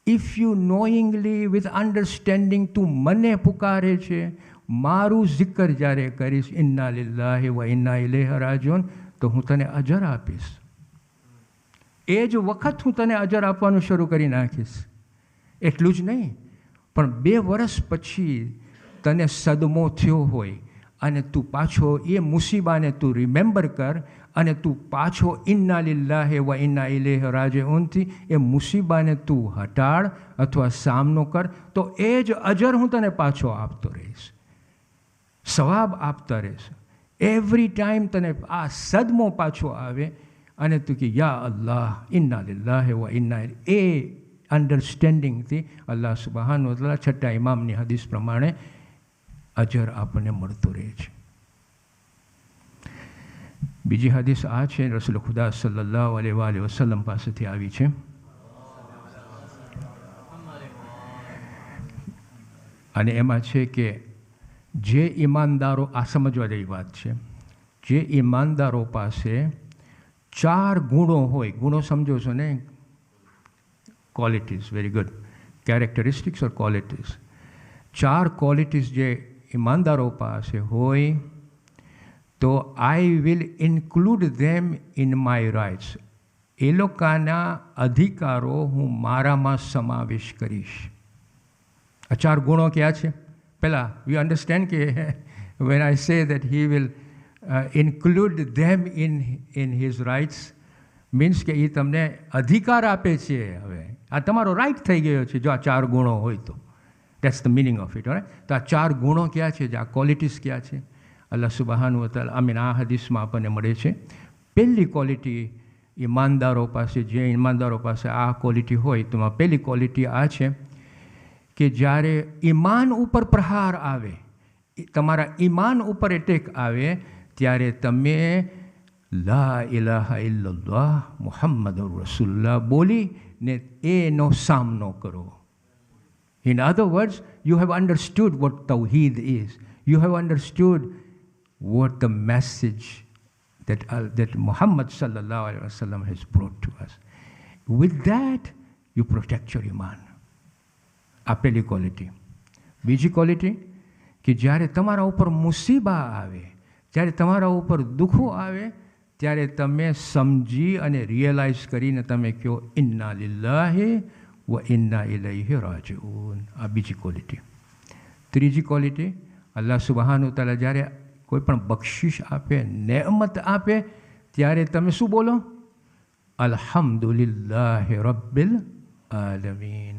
Speaker 1: if you knowingly with understanding તું મને પુકારે છે, મારું જિકર જ્યારે કરીશ, ઇન્ના લિલ્લાહિ વ ઇન્ના ઇલૈહિ રાજીઉન, તો હું તને અજર આપીશ. એ જ વખત હું તને અજર આપવાનું શરૂ કરી નાખીશ. એટલું જ નહીં, પણ 2 વર્ષ પછી તને સદમો થયો હોય અને તું પાછો એ મુસીબાને તું રિમેમ્બર કર અને તું પાછો ઇન્ના લિલ્લાહિ વ ઇન્ના ઇલૈહિ રાજીઉનથી એ મુસીબાને તું હટાડ અથવા સામનો કર, તો એ જ અજર હું તને પાછો આપતો રહીશ, સવાબ આપતા રહીશ. એવરી ટાઈમ તને આ સદમો પાછો આવે અને તું કે યા અલ્લાહ ઇન્ના લિલ્લાહિ વ ઇન્ના એ અન્ડરસ્ટેન્ડિંગથી અલ્લાહ સુબહાન વ તઆલા છઠ્ઠા ઇમામની હદીસ પ્રમાણે અજર આપણને મળતો રહે છે. બીજી હદીસ આ છે, રસૂલ ખુદા સલ્લલ્લાહુ અલૈહિ વસલ્લમ પાસેથી આવી છે. અને એમાં છે કે જે ઈમાનદારો, આ સમજવા જેવી વાત છે, જે ઈમાનદારો પાસે 4 ગુણો હોય, ગુણો સમજો છો ને, qualities, very good, characteristics or qualities, 4 qualities જે ઈમાનદારો પાસે હોય તો I will include them in my rights, એ લોકોના અધિકારો હું મારામાં સમાવેશ કરીશ. આ 4 ગુણો ક્યાં છે? પહેલાં વી અન્ડરસ્ટેન્ડ કે when I say that he will include them in his rights means કે એ તમને અધિકાર આપે છે. હવે આ તમારો રાઇટ થઈ ગયો છે જો આ 4 ગુણો હોય તો. That's the meaning of it. તો આ 4 ગુણો ક્યાં છે? આ ક્વોલિટીઝ ક્યાં છે? અલ્લાહ સુબહાન વ તઆલા આ હદીસમાં આપણને મળે છે. પહેલી ક્વોલિટી ઈમાનદારો પાસે, જે ઈમાનદારો પાસે આ ક્વોલિટી હોય તો પહેલી ક્વોલિટી આ છે કે જ્યારે ઈમાન ઉપર પ્રહાર આવે, તમારા ઈમાન ઉપર એટેક આવે, ત્યારે તમે લા ઇલાહા ઇલ્લલ્લાહ મુહમ્મદુર રસૂલુલ્લાહ બોલીને એનો સામનો કરો. In other words, you have understood what Tawheed is. You have understood what the message that Muhammad sallallahu alaihi wasallam has brought to us. With that, you protect your iman. આ પહેલી ક્વોલિટી. બીજી quality કે જ્યારે તમારા ઉપર મુસીબા આવે, જ્યારે તમારા ઉપર દુઃખો આવે, ત્યારે તમે સમજી અને રિયલાઇઝ કરીને તમે કહો ઇન્ના લિલ્લાહિ વ ઇન્ના ઇલૈહિ રાજીઉન. આ બીજી ક્વોલિટી. ત્રીજી ક્વોલિટી, અલ્લાહ સુબહાનહુ તઆલા જ્યારે કોઈ પણ બક્ષિશ આપે, નેમત આપે, ત્યારે તમે શું બોલો? અલ્હમ્દુલિલ્લાહિ રબ્બિલ આલમીન.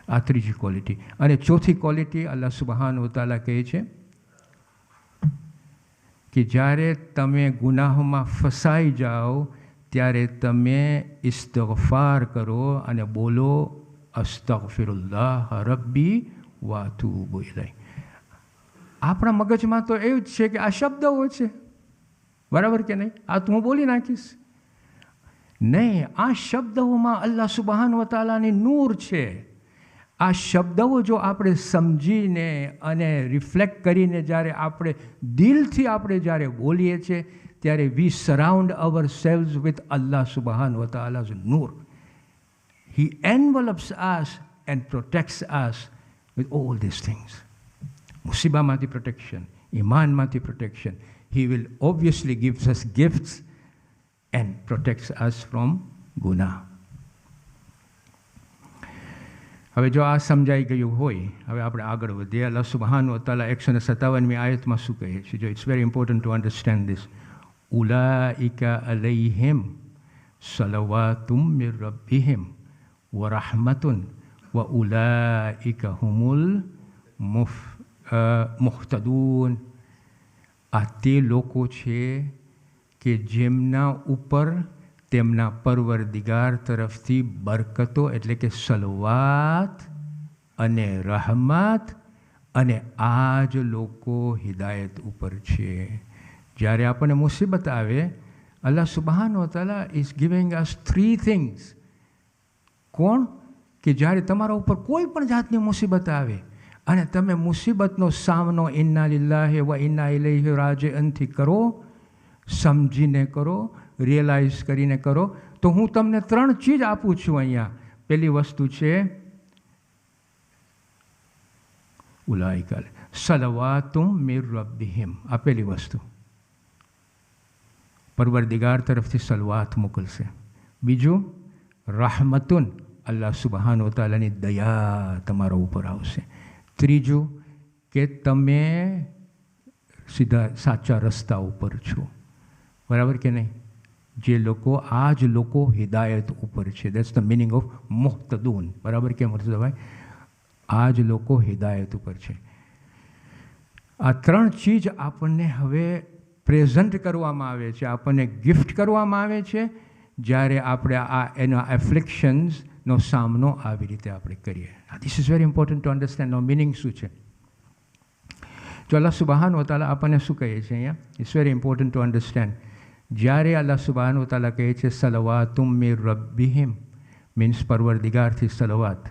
Speaker 1: આ ત્રીજી ક્વોલિટી. અને ચોથી ક્વોલિટી અલ્લાહ સુબહાનહુ તઆલા કહે છે કે જ્યારે તમે ગુનાહોમાં ફસાઈ જાઓ ત્યારે તમે ઇસ્તિગફાર કરો અને બોલો અસ્તગફિરુલ્લાહ રબ્બી વ અતૂબુ ઇલૈહ. આપણા મગજમાં તો એવું જ છે કે આ શબ્દો છે, બરાબર કે નહીં? આ તો હું બોલી નાખીશ. નહીં, આ શબ્દોમાં અલ્લાહ સુબહાન વ તઆલાની નૂર છે. આ શબ્દો જો આપણે સમજીને અને રિફ્લેક્ટ કરીને જ્યારે આપણે દિલથી આપણે જ્યારે બોલીએ છીએ ત્યારે we surround ourselves with Allah સુબહાન વ તઆલાઝ નૂર. He envelops us and protects us with all these things. મુસીબામાંથી પ્રોટેક્શન, ઈમાનમાંથી protection. He will obviously give us gifts and protects us from ગુનાહ. હવે જો આ સમજાઈ ગયું હોય, હવે આપણે આગળ વધીએ. અલ્લાહ સુબ્હાનહુ વ તઆલા 157મી આયતમાં શું કહે છે? જો it's very important to understand this. ઉલાઇકા અલૈહિમ સલવાતુમ મિર રબ્બિહિમ વ રહમતુન વ ઉલાઇકા હુમુલ મુહ્તદૂન. આ તે લોકો છે કે જેમના ઉપર તેમના પરવરદિગાર તરફથી બરકતો એટલે કે સલવાત અને રહમત, અને આ જ લોકો હિદાયત ઉપર છે. જ્યારે આપણને મુસીબત આવે, અલ્લાહ સુબ્હાનહુ વ તઆલા ઇઝ ગિવિંગ અસ 3 થિંગ્સ. કોણ? કે જ્યારે તમારા ઉપર કોઈ પણ જાતની મુસીબત આવે અને તમે મુસીબતનો સામનો ઇન્ના લિલ્લાહિ વ ઇન્ના ઇલૈહિ રાજિઉનથી કરો, સમજીને કરો, રિયલાઇઝ કરીને કરો, તો હું તમને 3 ચીજ આપું છું અહીંયા. પહેલી વસ્તુ છે ઉલાઇકા સલવાતુમ મિર રબ્બિહિમ. આ પહેલી વસ્તુ, પરવરદિગાર તરફથી સલવાત મોકલશે. બીજું રહમતુન, અલ્લાહ સુબ્હાનહુ વ તઆલાની દયા તમારા ઉપર આવશે. ત્રીજું કે તમે સીધા સાચા રસ્તા ઉપર છો. બરાબર કે નહીં? જે લોકો, આ જ લોકો હિદાયત ઉપર છે. દેટ્સ ધ મિનિંગ ઓફ મુહ્તદૂન. બરાબર કે મુર્તઝાભાઈ? આ જ લોકો હિદાયત ઉપર છે. આ 3 ચીજ આપણને હવે પ્રેઝન્ટ કરવામાં આવે છે, આપણને ગિફ્ટ કરવામાં આવે છે જ્યારે આપણે આ એના એફ્લિક્શન્સનો સામનો આવી રીતે આપણે કરીએ. This is very important to understand. નો મિનિંગ શું છે? જો અલ્લાહ સુબ્હાનહુ વ તઆલા આપણને શું કહે છે અહીંયા? It's very important to understand. જ્યારે અલ્લાહ સુબ્હાનહુ વ તઆલા કહે છે સલવાતુમ મિર રબ્બિહિમ, મીન્સ પરવરદિગારથી સલવાત.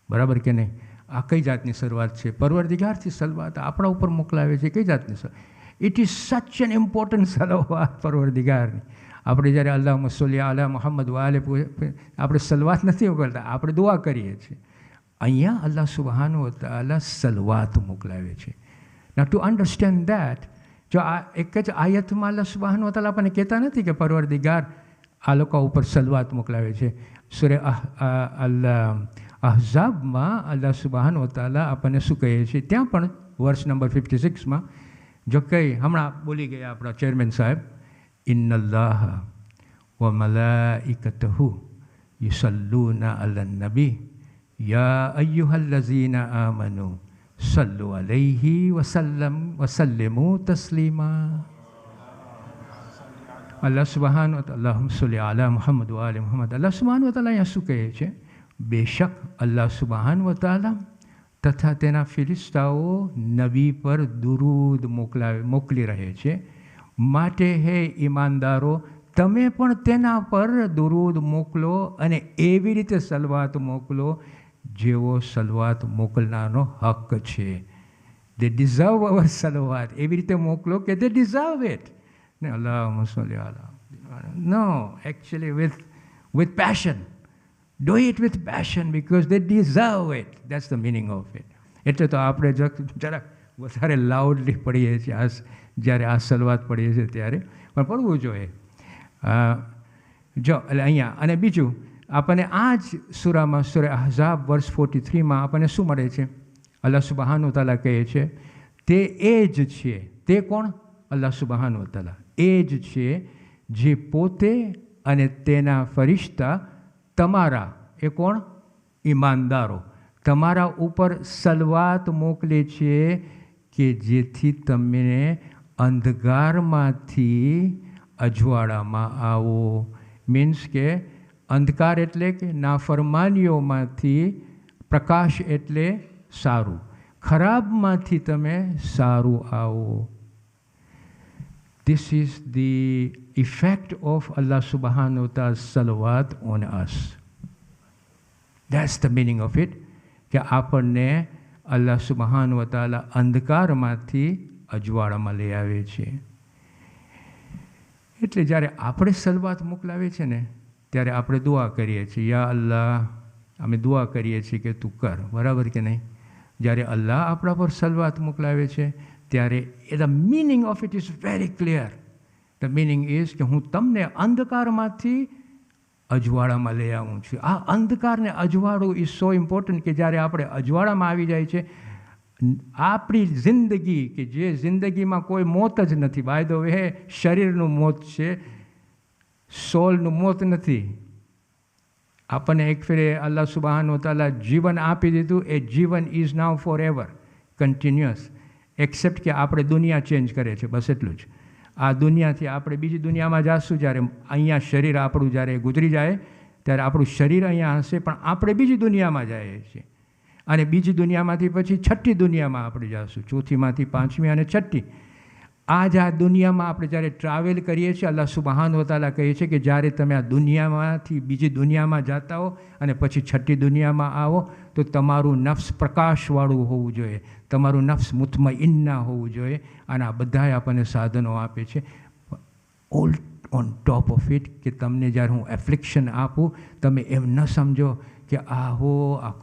Speaker 1: બરાબર કે નહીં? આ કઈ જાતની સલવાત છે? પરવરદિગારથી સલવાત આપણા ઉપર મોકલાવે છે. કઈ જાતની સલવાત? It is such an important સલવાત પરવરદિગારની. આપણે જ્યારે અલ્લાહુમ્મા સલ્લી અલા મુહમ્મદ વ આલે, આપણે સલવાત નથી મોકલતા, આપણે દુઆ કરીએ છીએ. અહીંયા અલ્લાહ સુબ્હાનહુ વ તઆલા સલવાત મોકલાવે છે. ના ટુ અન્ડરસ્ટેન્ડ દેટ, જો આ એક જ આયતમાં અલ્લાહ સુબ્હાનહુ વ તઆલા આપણને કહેતા નથી કે પરવરદિગાર આ લોકો ઉપર સલવાત મોકલાવે છે. સૂરા અહઝાબમાં અલ્લાહ સુબ્હાનહુ વ તઆલા આપણને શું કહે છે? ત્યાં પણ વર્ષ નંબર 56માં જો કંઈ હમણાં બોલી ગયા આપણા ચેરમેન સાહેબ, ઇન્નલ્લાહ વ મલાઇકતહુ યુસલ્લુના અલન નબી યા અય્યુહલ્લઝીના આમનુ સલ્લુ અલૈહિ વસલ્લિમુ તસ્લીમા. અલ્લાહ સુબ્હાનહુ વ તઆલા, અલ્લાહુમ્મા સલ્લી અલા મુહમ્મદ વ આલે મુહમ્મદ. અલ્લાહ સુબ્હાનહુ વ તઆલા અહીંયા શું કહે છે? બેશક અલ્લાહ સુબ્હાનહુ વ તઆલા તથા તેના ફિરિશ્તાઓ નબી પર દુરૂદ મોકલી રહે છે. માટે હે ઈમાનદારો, તમે પણ તેના પર દુરૂદ મોકલો અને એવી રીતે સલવાત મોકલો જેવો સલવાત મોકલનારનો હક છે. દે ડિઝર્વ અવર સલવાત. એવી રીતે મોકલો કે દે ડિઝર્વ ઇટ. ને અલ્લાહુમ્મા સલ્લી અલા. નો, actually with passion. Do it with passion because they deserve it. That's the meaning of it. એટલે તો આપણે જરાક વધારે લાઉડલી પડીએ છીએ જ્યારે આ સલવાત પડીએ છીએ ત્યારે, પણ પડવું જોઈએ. જો એટલે અહીંયા. અને બીજું આપણને આ જ સૂરામાં, સૂરા અહઝાબ વર્ષ 43માં આપણને શું મળે છે? અલ્લાહ સુબ્હાનહુ વ તઆલા કહે છે તે એ જ છે. તે કોણ? અલ્લાહ સુબ્હાનહુ વ તઆલા. એ જ છે જે પોતે અને તેના ફરિશ્તા તમારા, એ કોણ? ઈમાનદારો, તમારા ઉપર સલવાત મોકલે છે કે જેથી તમને અંધકારમાંથી અજવાળામાં આવો. મીન્સ કે અંધકાર એટલે કે નાફરમાનીઓમાંથી પ્રકાશ એટલે સારું, ખરાબમાંથી તમે સારું આવો. This is the effect of Allah subhanahu wa ta'ala's salawat on us. That's the meaning of it. કે આપણને અલ્લાહ સુબ્હાનહુ વ તઆલા અંધકારમાંથી અજવાળામાં લઈ આવે છે. એટલે જ્યારે આપણે સલવાત મોકલાવે છે ને, ત્યારે આપણે દુઆ કરીએ છીએ, યા અલ્લાહ, અમે દુઆ કરીએ છીએ કે તું કર. બરાબર કે નહીં? જ્યારે અલ્લાહ આપણા પર સલવાત મોકલાવે છે ત્યારે the meaning of it is very clear. The meaning is કે હું તમને અંધકારમાંથી અજવાળામાં લઈ આવું છું. આ અંધકારને અજવાળું ઇઝ સો ઇમ્પોર્ટન્ટ કે જ્યારે આપણે અજવાળામાં આવી જાય છે, આપણી જિંદગી કે જે જિંદગીમાં કોઈ મોત જ નથી, બાય ધ વે શરીરનું મોત છે, સોલનું મોત નથી. આપણને એક ફેરે અલ્લાહ સુબહાન તાલા જીવન આપી દીધું. એ જીવન is now forever continuous, except કે આપણે દુનિયા ચેન્જ કરે છે, બસ એટલું જ. આ દુનિયાથી આપણે બીજી દુનિયામાં જઈશું. જ્યારે અહીંયા શરીર આપણું જ્યારે ગુજરી જાય ત્યારે આપણું શરીર અહીંયા હશે, પણ આપણે બીજી દુનિયામાં જઈએ છીએ. અને બીજી દુનિયામાંથી પછી છઠ્ઠી દુનિયામાં આપણે જઈશું, ચોથીમાંથી પાંચમી અને છઠ્ઠી. આ જ આ દુનિયામાં આપણે જ્યારે ટ્રાવેલ કરીએ છીએ, અલ્લાહ સુબહાન તાલા કહે છે કે જ્યારે તમે આ દુનિયામાંથી બીજી દુનિયામાં જતા હો અને પછી છઠ્ઠી દુનિયામાં આવો તો તમારું નફ્સ પ્રકાશવાળું હોવું જોઈએ, તમારું નફ્સ મુતમઇન્ના હોવું જોઈએ. અને આ બધાએ આપણને સાધનો આપે છે. All on top of it કે તમને જ્યારે હું એફ્લિક્શન આપું, તમે એમ ન સમજો કે આ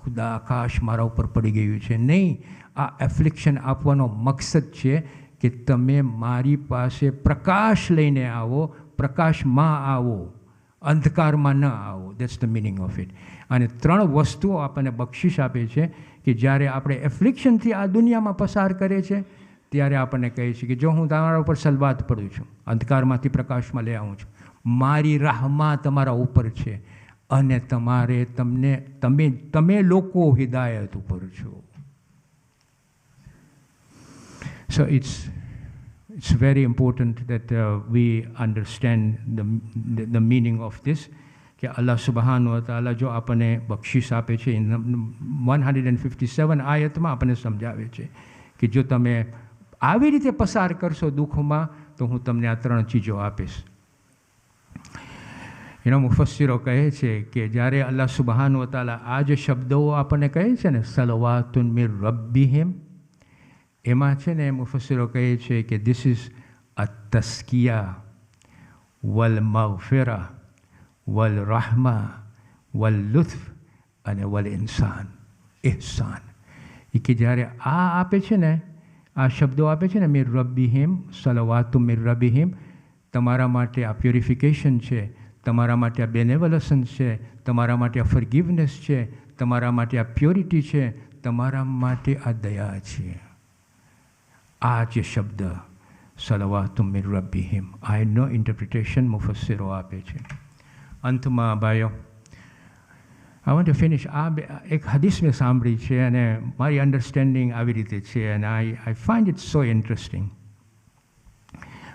Speaker 1: ખુદા આકાશ મારા ઉપર પડી ગયું છે. નહીં, આ એફ્લિક્શન આપવાનો મકસદ છે કે તમે મારી પાસે પ્રકાશ લઈને આવો, પ્રકાશમાં આવો, અંધકારમાં ન આવો. That's the meaning of it. અને 3 વસ્તુઓ આપણને બક્ષિસ આપે છે કે જ્યારે આપણે એફ્લિક્શનથી આ દુનિયામાં પસાર કરે છે ત્યારે આપણને કહે છે કે જો હું તમારા ઉપર સલવાત પડું છું, અંધકારમાંથી પ્રકાશમાં લઈ આવું છું, મારી રાહમાં તમારા ઉપર છે અને તમે લોકો હિદાયત ઉપર છો. So it's very important that we understand the meaning of this. કે અલ્લાહ સુબહાન વ તાલા જો આપણને બક્ષિસ આપે છે, 157 આયતમાં આપણને સમજાવે છે કે જો તમે આવી રીતે પસાર કરશો દુઃખમાં તો હું તમને આ 3 ચીજો આપીશ. એનો મુફસ્સિરો કહે છે કે જ્યારે અલ્લાહ સુબહાન વ તાલા આ જે શબ્દો આપણને કહે છે ને, સલવાતુન મિર રબ્બિહિમ, એમાં છે ને મુફસ્સિરો કહે છે કે ધીસ ઇઝ અ તસ્કિયા વલ મગફિરા વલ રહમા વલ લુત્ફ અને વલ ઇન્સાન ઇહસાન. એ કે જ્યારે આ આપે છે ને, આ શબ્દો આપે છે ને, મિર રબ્બિહિમ, સલવાતુ મિર રબ્બિહિમ, તમારા માટે આ પ્યોરિફિકેશન છે, તમારા માટે આ બેનેવલન્સ છે, તમારા માટે આ ફોરગિવનેસ છે, તમારા માટે આ પ્યોરિટી છે, તમારા માટે આ દયા છે. આ જે શબ્દ સલવાતુ મિર રબ્બિહિમ, આ એનો ઇન્ટરપ્રિટેશન મુફસ્સિરો આપે છે. અંતમાં ભાઈઓ, આઈ વોન્ટ ટુ ફિનિશ. આ એક હદીસ મેં સાંભળી છે અને મારી અન્ડરસ્ટેન્ડિંગ આવી રીતે છે અને આઈ ફાઇન્ડ ઇટ સો ઇન્ટરેસ્ટિંગ.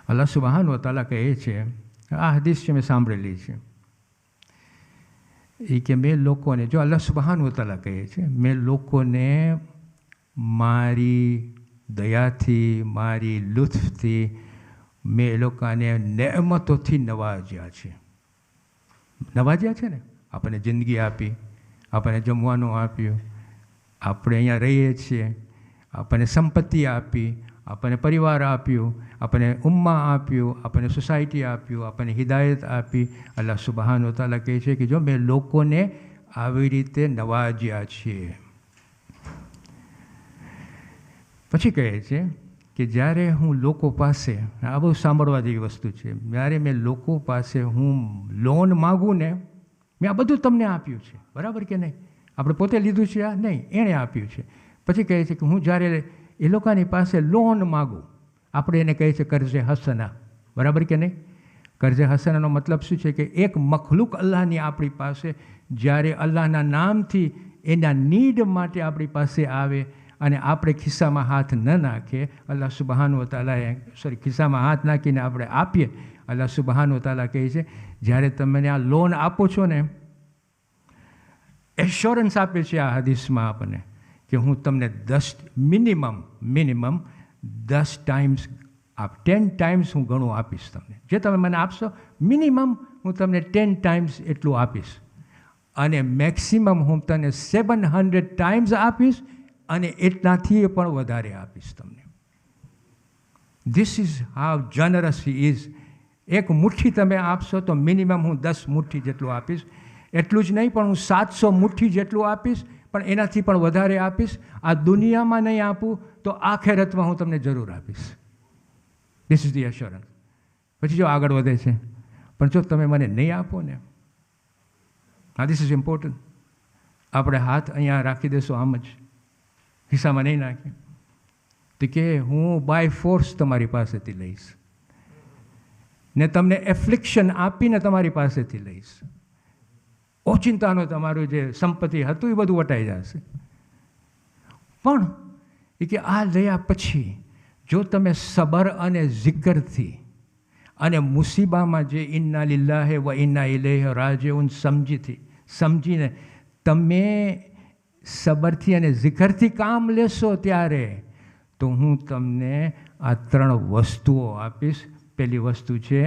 Speaker 1: અલ્લાહ સુબહાન વ તાલા કહે છે, આ હદીસ છે મેં સાંભળેલી છે, એ કે મેં લોકોને, જો અલ્લાહ સુબહાન વ તાલા કહે છે, મેં લોકોને મારી દયાથી, મારી લુત્ફથી મેં એ લોકોને નેમતોથી નવાજ્યા છે. નવાજ્યા છે ને, આપણને જિંદગી આપી, આપણને જમવાનું આપ્યું, આપણે અહીંયા રહીએ છીએ, આપણને સંપત્તિ આપી, આપણને પરિવાર આપ્યું, આપણને ઉમ્મા આપ્યું, આપણને સોસાયટી આપ્યું, આપણને હિદાયત આપી. અલ્લાહ સુબહાન વ તાલા કહે છે કે જો મેં લોકોને આવી રીતે નવાજ્યા છે. પછી કહે છે કે જ્યારે હું લોકો પાસે, આ બહુ સાંભળવા જેવી વસ્તુ છે, જ્યારે મેં લોકો પાસે હું લોન માગું ને, મેં આ બધું તમને આપ્યું છે, બરાબર કે નહીં? આપણે પોતે લીધું છે આ નહીં, એણે આપ્યું છે. પછી કહે છે કે હું જ્યારે એ લોકોની પાસે લોન માગું, આપણે એને કહે છે કર્જે હસના, બરાબર કે નહીં? કર્જે હસનાનો મતલબ શું છે કે એક મખલુક અલ્લાહની આપણી પાસે જ્યારે અલ્લાહના નામથી એના નીડ માટે આપણી પાસે આવે અને આપણે ખિસ્સામાં હાથ ન નાખીએ, અલ્લાહ સુબહાન વ તાલાએ ખિસ્સામાં હાથ નાખીને આપણે આપીએ. અલ્લાહ સુબહાન વ તાલા કહે છે જ્યારે તમે આ લોન આપો છો ને, એશ્યોરન્સ આપે છે આ હદીસમાં આપણને કે હું તમને 10 મિનિમમ 10 ટાઈમ્સ 10 ટાઈમ્સ હું ઘણું આપીશ તમને. જે તમે મને આપશો મિનિમમ હું તમને 10 ટાઈમ્સ એટલું આપીશ અને મેક્સિમમ હું તને 700 ટાઈમ્સ આપીશ અને એટલાથી પણ વધારે આપીશ તમને. This is how જનરસ he is. એક મુઠ્ઠી તમે આપશો તો મિનિમમ હું 10 મુઠ્ઠી જેટલું આપીશ. એટલું જ નહીં પણ હું 700 મુઠ્ઠી જેટલું આપીશ, પણ એનાથી પણ વધારે આપીશ. આ દુનિયામાં નહીં આપું તો આખેરતમાં હું તમને જરૂર આપીશ. This is the assurance. પછી જો આગળ વધે છે. પણ જો તમે મને નહીં આપો ને, હા, ધીસ ઇઝ ઇમ્પોર્ટન્ટ. આપણે હાથ અહીંયા રાખી દેશો આમ જ, ખિસ્સામાં નહીં નાખીએ, તો કે હું બાય ફોર્સ તમારી પાસેથી લઈશ ને તમને એફ્લિક્શન આપીને તમારી પાસેથી લઈશ. ઓચિંતાનો તમારું જે સંપત્તિ હતું એ બધું વટાઈ જશે. પણ એ કે આ લયા પછી જો તમે સબર અને જિકરથી અને મુસીબામાં જે ઇન્ના લિલ્લાહી વ ઇન્ના ઇલૈહિ રાજીઉન સમજીને તમે સબરથી અને જિકરથી કામ લેશો ત્યારે તો હું તમને આ 3 વસ્તુઓ આપીશ. પહેલી વસ્તુ છે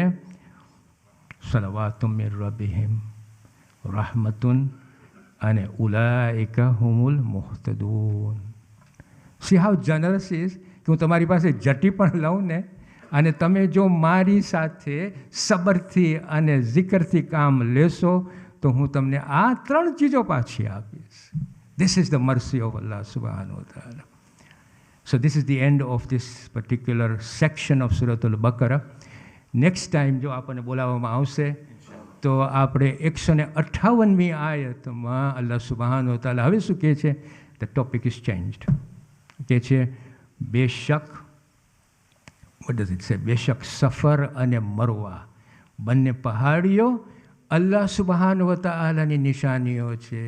Speaker 1: સલવાતુમ મિર રબ્બિહિમ rahmatun અને ઉલાઇકા હુમુલ મુહતદૂન. સી હાઉ જનરસ ઇઝ કે હું તમારી પાસે જટી પણ લઉં ને, અને તમે જો મારી સાથે સબરથી અને જિકરથી કામ લેશો તો હું તમને આ 3 ચીજો પાછી આપીશ. This is the mercy of Allah subhanahu wa ta'ala. So this is the end of this particular section of Surah Al-Baqarah. Next time જો આપણને બોલાવવામાં આવશે તો આપણે 158મી આયતમાં અલ્લાહ સુબહાનહુ વ તઆલા હવે શું કહે છે? The topic is changed. કહે છે બેશક, what does it say? બેશક સફર અને મરવા બંને પહાડીઓ અલ્લાહ સુબહાનહુ વ તઆલાની નિશાનીઓ છે.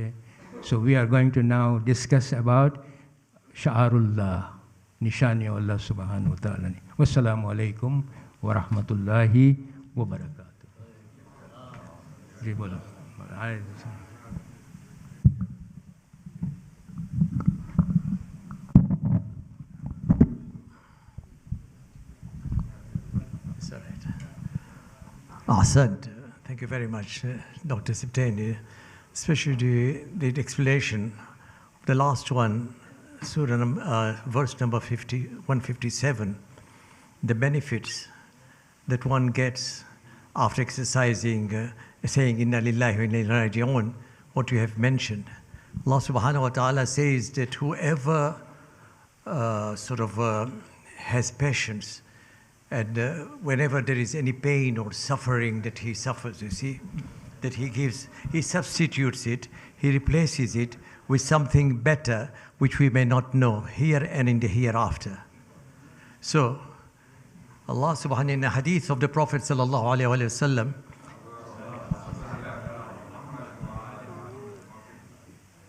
Speaker 1: So we are going to now discuss about Sha'arullah, નિશાનીઓ અલ્લાહ સુબહાનહુ વ તઆલાની. વસ્સલામુ અલૈકુમ wa rahmatullahi wa barakatuh. જી બોલો.
Speaker 3: Ahsant. Thank you very much, Dr. Sibtani, especially the explanation of the last one, verse number 157, the benefits that one gets after exercising, saying Inna lillahi wa inna ilaihi raji'un, what you have mentioned. Allah subhanahu wa ta'ala says that whoever has patience, and whenever there is any pain or suffering that he suffers, you see, that he gives, he substitutes it, he replaces it with something better which we may not know here and in the hereafter. So, Allah subhanahu in the hadith of the Prophet sallallahu alaihi wasallam,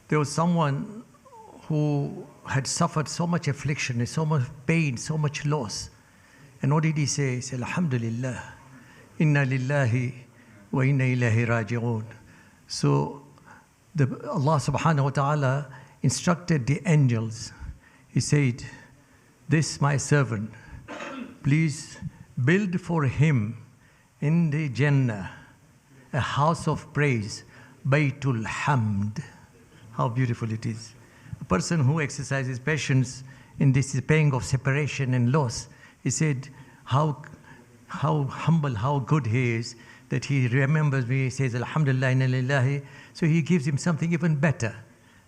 Speaker 3: there was someone who had suffered so much affliction, so much pain, so much loss. And what did he say? He said, Alhamdulillah, inna lillahi wa inna ilaihi raji'un. So Allah subhanahu wa ta'ala instructed the angels. He said, this my servant, please build for him in the Jannah a house of praise, Baytul Hamd. How beautiful it is. A person who exercises patience in this pain of separation and loss, he said how humble, how good he is, that he remembers me, he says, Alhamdulillah, inna lillahi. So he gives him something even better.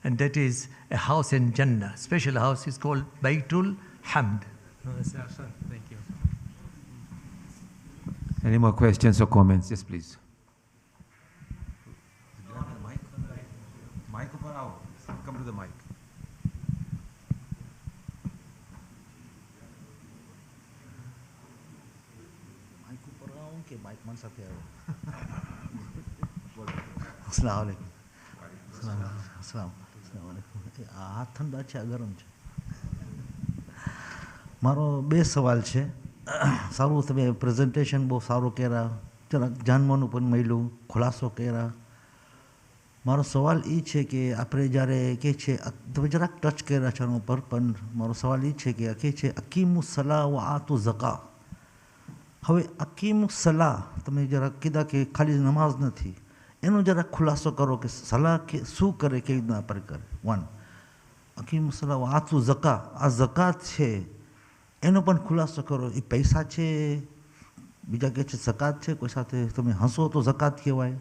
Speaker 3: And that is a house in Jannah. Special house is called Baytul Hamd.
Speaker 1: Thank you.
Speaker 2: Any more questions or comments? Yes, please. Mic ઉપર આવો. Come to the mic.
Speaker 4: Mic ઉપર આવું કે Mike માન સાથે આવો? અસ્સલામ વાલેકુમ. અસ્સલામ વાલેકુમ. આ હાથ ઠંડા છે, આ ગરમ છે. મારો 2 સવાલ છે. સારું, તમે પ્રેઝન્ટેશન બહુ સારું કર્યા, જરાક જાણવાનું પણ મળ્યું, ખુલાસો કર્યા. મારો સવાલ એ છે કે આપણે જ્યારે કહે છે, તમે જરાક ટચ કર્યા છે એના ઉપર, પણ મારો સવાલ એ છે કે કહે છે અકીમુ સલા વ આતુ ઝકા. હવે અકીમુ સલા તમે જરાક કીધા કે ખાલી નમાઝ નથી, એનો જરાક ખુલાસો કરો કે સલા શું કરે, કેવી રીતના આપણે કરે. 1 અકીમુ સલા વ આતુ ઝકા, આ ઝકાત છે એનો પણ ખુલાસો કરો. એ પૈસા છે, બીજા કહે છે ઝકાત છે, કોઈ સાથે તમે હસો તો ઝકાત કહેવાય,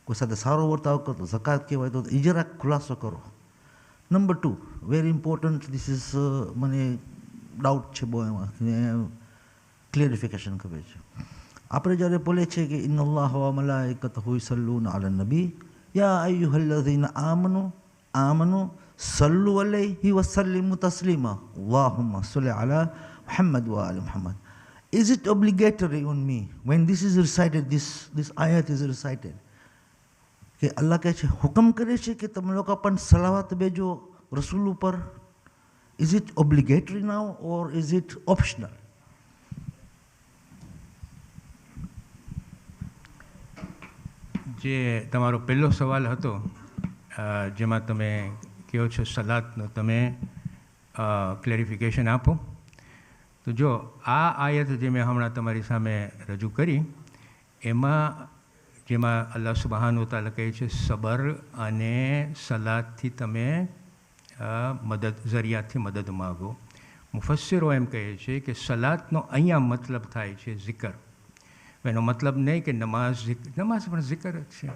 Speaker 4: કોઈ સાથે સારો વર્તાવ કરો તો ઝકાત કહેવાય, તો એ જરાક ખુલાસો કરો. Number 2, very important, this is મને ડાઉટ છે બહુ, એમાં ક્લિયરિફિકેશન ખબર છે. આપણે જ્યારે બોલે છે કે ઇન્નલ્લાહ વ મલાઇકતહુ યુસલ્લુના અલન નબી યા અય્યુહલ્લઝીના આમનુ સલ્લુ અલૈહિ વસલ્લિમુ તસ્લીમા અલ્લાહુમ્મા સલ્લી અલા મુહમ્મદ વ આલી Muhammad. Is it obligatory on me when this is recited, this ayat is recited, કે અલ્લાહ કહે છે હુકમ કરે છે કે તમે લોકો પણ સલાવત બેજો રસૂલ ઉપર? Is it obligatory now or is it optional?
Speaker 1: જે તમારો પહેલો સવાલ હતો જેમાં તમે કહો છો સલાતનો, તમે ક્લેરિફિકેશન આપો. તો જો આ આયત જે મેં હમણાં તમારી સામે રજૂ કરી જેમાં અલ્લાહ સુબહાનહુ તઆલા કહે છે સબર અને સલાતથી તમે જરિયાથી મદદ માગો. મુફસ્સિરો એમ કહે છે કે સલાતનો અહીંયા મતલબ થાય છે zikr. એનો મતલબ નહીં કે નમાઝ પણ zikr જ છે,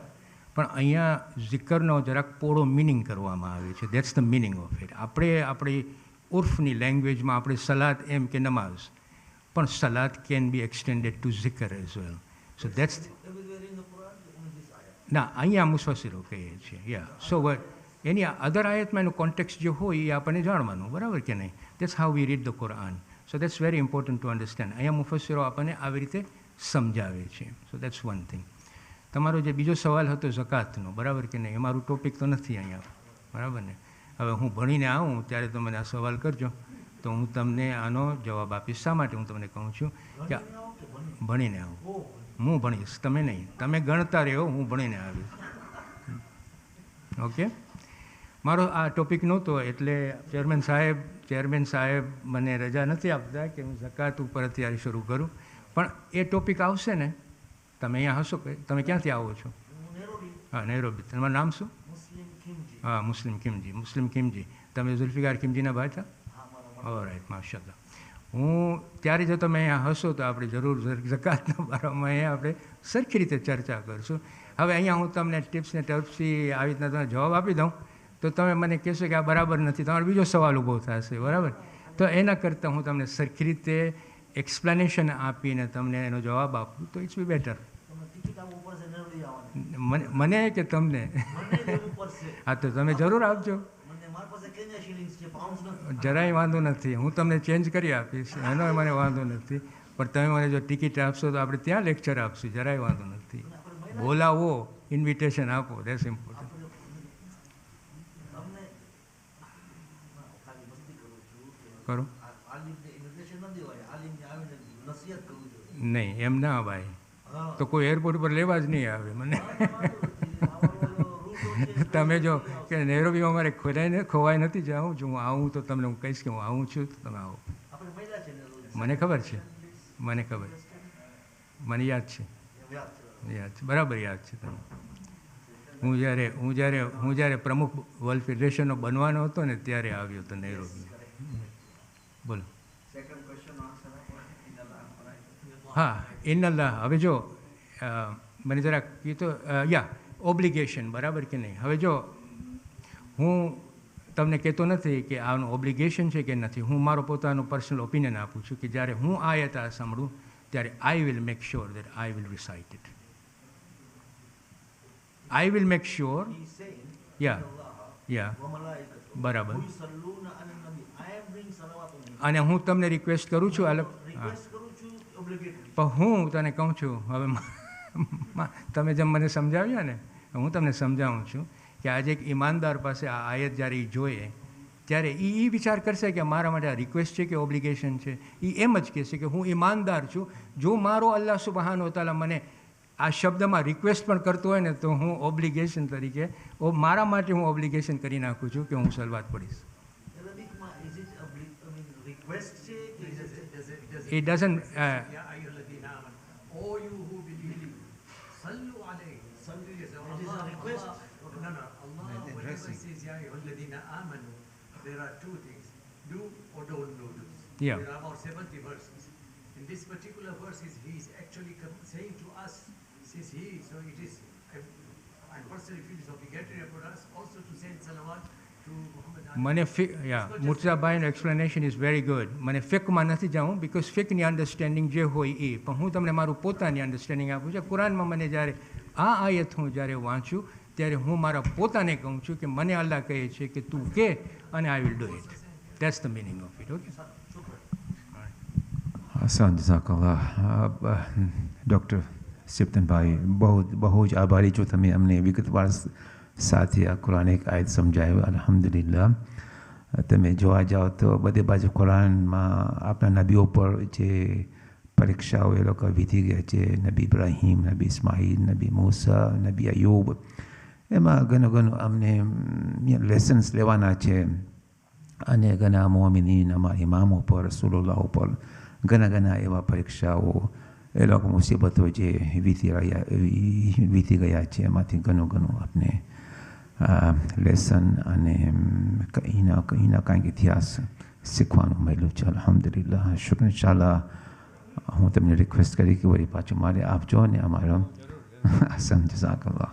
Speaker 1: પણ અહીંયા zikરનો જરાક પોળો મિનિંગ કરવામાં આવે છે. That's the meaning of it. આપણી ઉર્ફની લેંગ્વેજમાં આપણે સલાત એમ કે નમાઝ, પણ સલાત can be extended to zikr as well. So that's ના, અહીંયા મુફસ્સિરો કહીએ છીએ. યા સો એની અધર આયતમાં એનું કોન્ટેક્સ્ટ જે હોય એ આપણને જાણવાનું, બરાબર કે નહીં? That's how we read the Quran. So that's very important to understand. અહીંયા મુફસ્સિરો આપણને આવી રીતે સમજાવે છે. સો દેટ્સ વન થિંગ. તમારો જે બીજો સવાલ હતો ઝકાતનો, બરાબર કે નહીં? એ મારું ટોપિક તો નથી અહીંયા, બરાબર ને? હવે હું ભણીને આવું ત્યારે તમે મને આ સવાલ કરજો તો હું તમને આનો જવાબ આપીશ. શા માટે હું તમને કહું છું કે ભણીને આવું? હું ભણીશ, તમે નહીં. તમે ગણતા રહ્યો, હું ભણીને આવીશ. ઓકે? મારો આ ટોપિક નહોતો એટલે ચેરમેન સાહેબ મને રજા નથી આપતા કે હું ઝકાત ઉપર અત્યારે શરૂ કરું, પણ એ ટોપિક આવશે ને. તમે અહીંયા હશો કે તમે ક્યાંથી આવો છો? હા, નૈરોબી. તમારું નામ શું? હા, મુસ્લિમ ખીમજી. તમે ઝુલ્ફિકાર ખીમજીના ભાઈ હતા? ઓલરાઈટ, માશાલ્લાહ. હું ત્યારે જો તમે અહીંયા હશો તો આપણે જરૂર ઝકાતના બારામાં અહીંયા આપણે સરખી રીતે ચર્ચા કરશું. હવે અહીંયા હું તમને ટિપ્સને ટર્પ્સથી આવી રીતના તમે જવાબ આપી દઉં તો તમે મને કહેશો કે આ બરાબર નથી, તમારો બીજો સવાલ ઊભો થશે, બરાબર? તો એના કરતાં હું તમને સરખી રીતે એક્સપ્લેનેશન આપીને તમને એનો જવાબ આપું તો ઇટ્સ બી બેટર. મને કે તમને? હા, તો તમે જરૂર આપજો, જરાય વાંધો નથી. હું તમને ચેન્જ કરી આપીશ, એનો મને વાંધો નથી. પણ તમે મને જો ટિકિટ આપશો તો આપણે ત્યાં લેક્ચર આપશું, જરાય વાંધો નથી. બોલાવો, ઇન્વિટેશન આપો, દેટ્સ ઇમ્પોર્ટન્ટ. કરો નહીં, એમ ના ભાઈ. તો કોઈ એરપોર્ટ પર લેવા જ નહીં આવે મને. તમે જો કે નૈરોબીમાં મારે ખોવાઈ નથી જાઉં, જો હું આવું તો તમને હું કહીશ કે હું આવું છું, તો તમે આવો. મને ખબર છે, મને યાદ છે, બરાબર યાદ છે. તમે હું જ્યારે પ્રમુખ વર્લ્ડ ફેડરેશનનો બનવાનો હતો ને ત્યારે આવ્યો હતો નૈરોબી. બોલો. હા, ઇન્નલ્લાહ. હવે જો મને જરાક કીધું ઓબ્લિગેશન, બરાબર કે નહીં? હવે જો હું તમને કહેતો નથી કે આનું ઓબ્લિગેશન છે કે નથી. હું મારો પોતાનો પર્સનલ ઓપિનિયન આપું છું કે જ્યારે હું આ આયત સાંભળું ત્યારે I will make sure that I will recite it. I will make sure. બરાબર. અને હું તમને રિક્વેસ્ટ કરું છું, અલગ પણ હું તને કહું છું, હવે તમે જેમ મને સમજાવ્યા ને, હું તમને સમજાવું છું કે આજે એક ઈમાનદાર પાસે આ આયત જ્યારે એ જોઈએ ત્યારે એ વિચાર કરશે કે મારા માટે આ રિક્વેસ્ટ છે કે ઓબ્લિગેશન છે. એ એમ જ કહેશે કે હું ઈમાનદાર છું. જો મારો અલ્લાહ સુબહાનહુ તઆલા મને આ શબ્દમાં રિક્વેસ્ટ પણ કરતો હોય ને તો હું ઓબ્લિગેશન તરીકે મારા માટે હું ઓબ્લિગેશન કરી નાખું છું કે હું સલવાત પડીશ. It doesn't.
Speaker 3: There are two things, do or don't do.
Speaker 1: Yeah.
Speaker 3: There are about 70 verses. In this particular verse, he is actually saying to us, since he, so it is, I personally feel it's obligatory for us also to send salawat
Speaker 1: મને મુર્તઝાભાઈનું explanation is very good. મને ફિકમાં નથી જાઉં because ફિકની understanding જે હોય એ, પણ હું તમને મારું પોતાની અન્ડરસ્ટેન્ડિંગ આપું છું. કુરાનમાં મને જ્યારે આ આયત હું જ્યારે વાંચું ત્યારે હું મારા પોતાને કહું છું કે મને અલ્લાહ કહે છે કે તું કે અને I will do it. That's the meaning of it. Okay
Speaker 2: Hasan જઝાકલ્લાહ. ડૉક્ટર સિપ્તનભાઈ, બહુ જ આભારી છું. તમે અમને વિગતવાર સાથે આ કુરાનિક આયત સમજાવ્યું. અલ્હમ્દુલિલ્લાહ. તમે જોવા જાઓ તો બધી બાજુ કુરાનમાં આપણા નબીઓ પર જે પરીક્ષાઓ એ લોકો વીતી ગયા છે, નબી ઇબ્રાહીમ, નબી ઇસ્માઇલ, નબી મૂસા, નબી અયુબ, એમાં ઘણું અમને લેસન્સ લેવાના છે. અને ઘણા મોમિનીન, અમારા ઇમામો પર, રસૂલુલ્લાહ ઉપર ઘણા એવા પરીક્ષાઓ, એ લોકો મુસીબતો જે વીતી ગયા છે, એમાંથી ઘણું આપણે લેસન અને કંઈના કાંઈક ઇતિહાસ શીખવાનું મળ્યું છે. અલ્હમ્દુલિલ્લાહ. શુક્ર. ઇન્શાલ્લાહ હું તમને રિક્વેસ્ટ કરી કે વળી પાછું મારે આપજો ને અમારો હસન જઝાકલ્લાહ.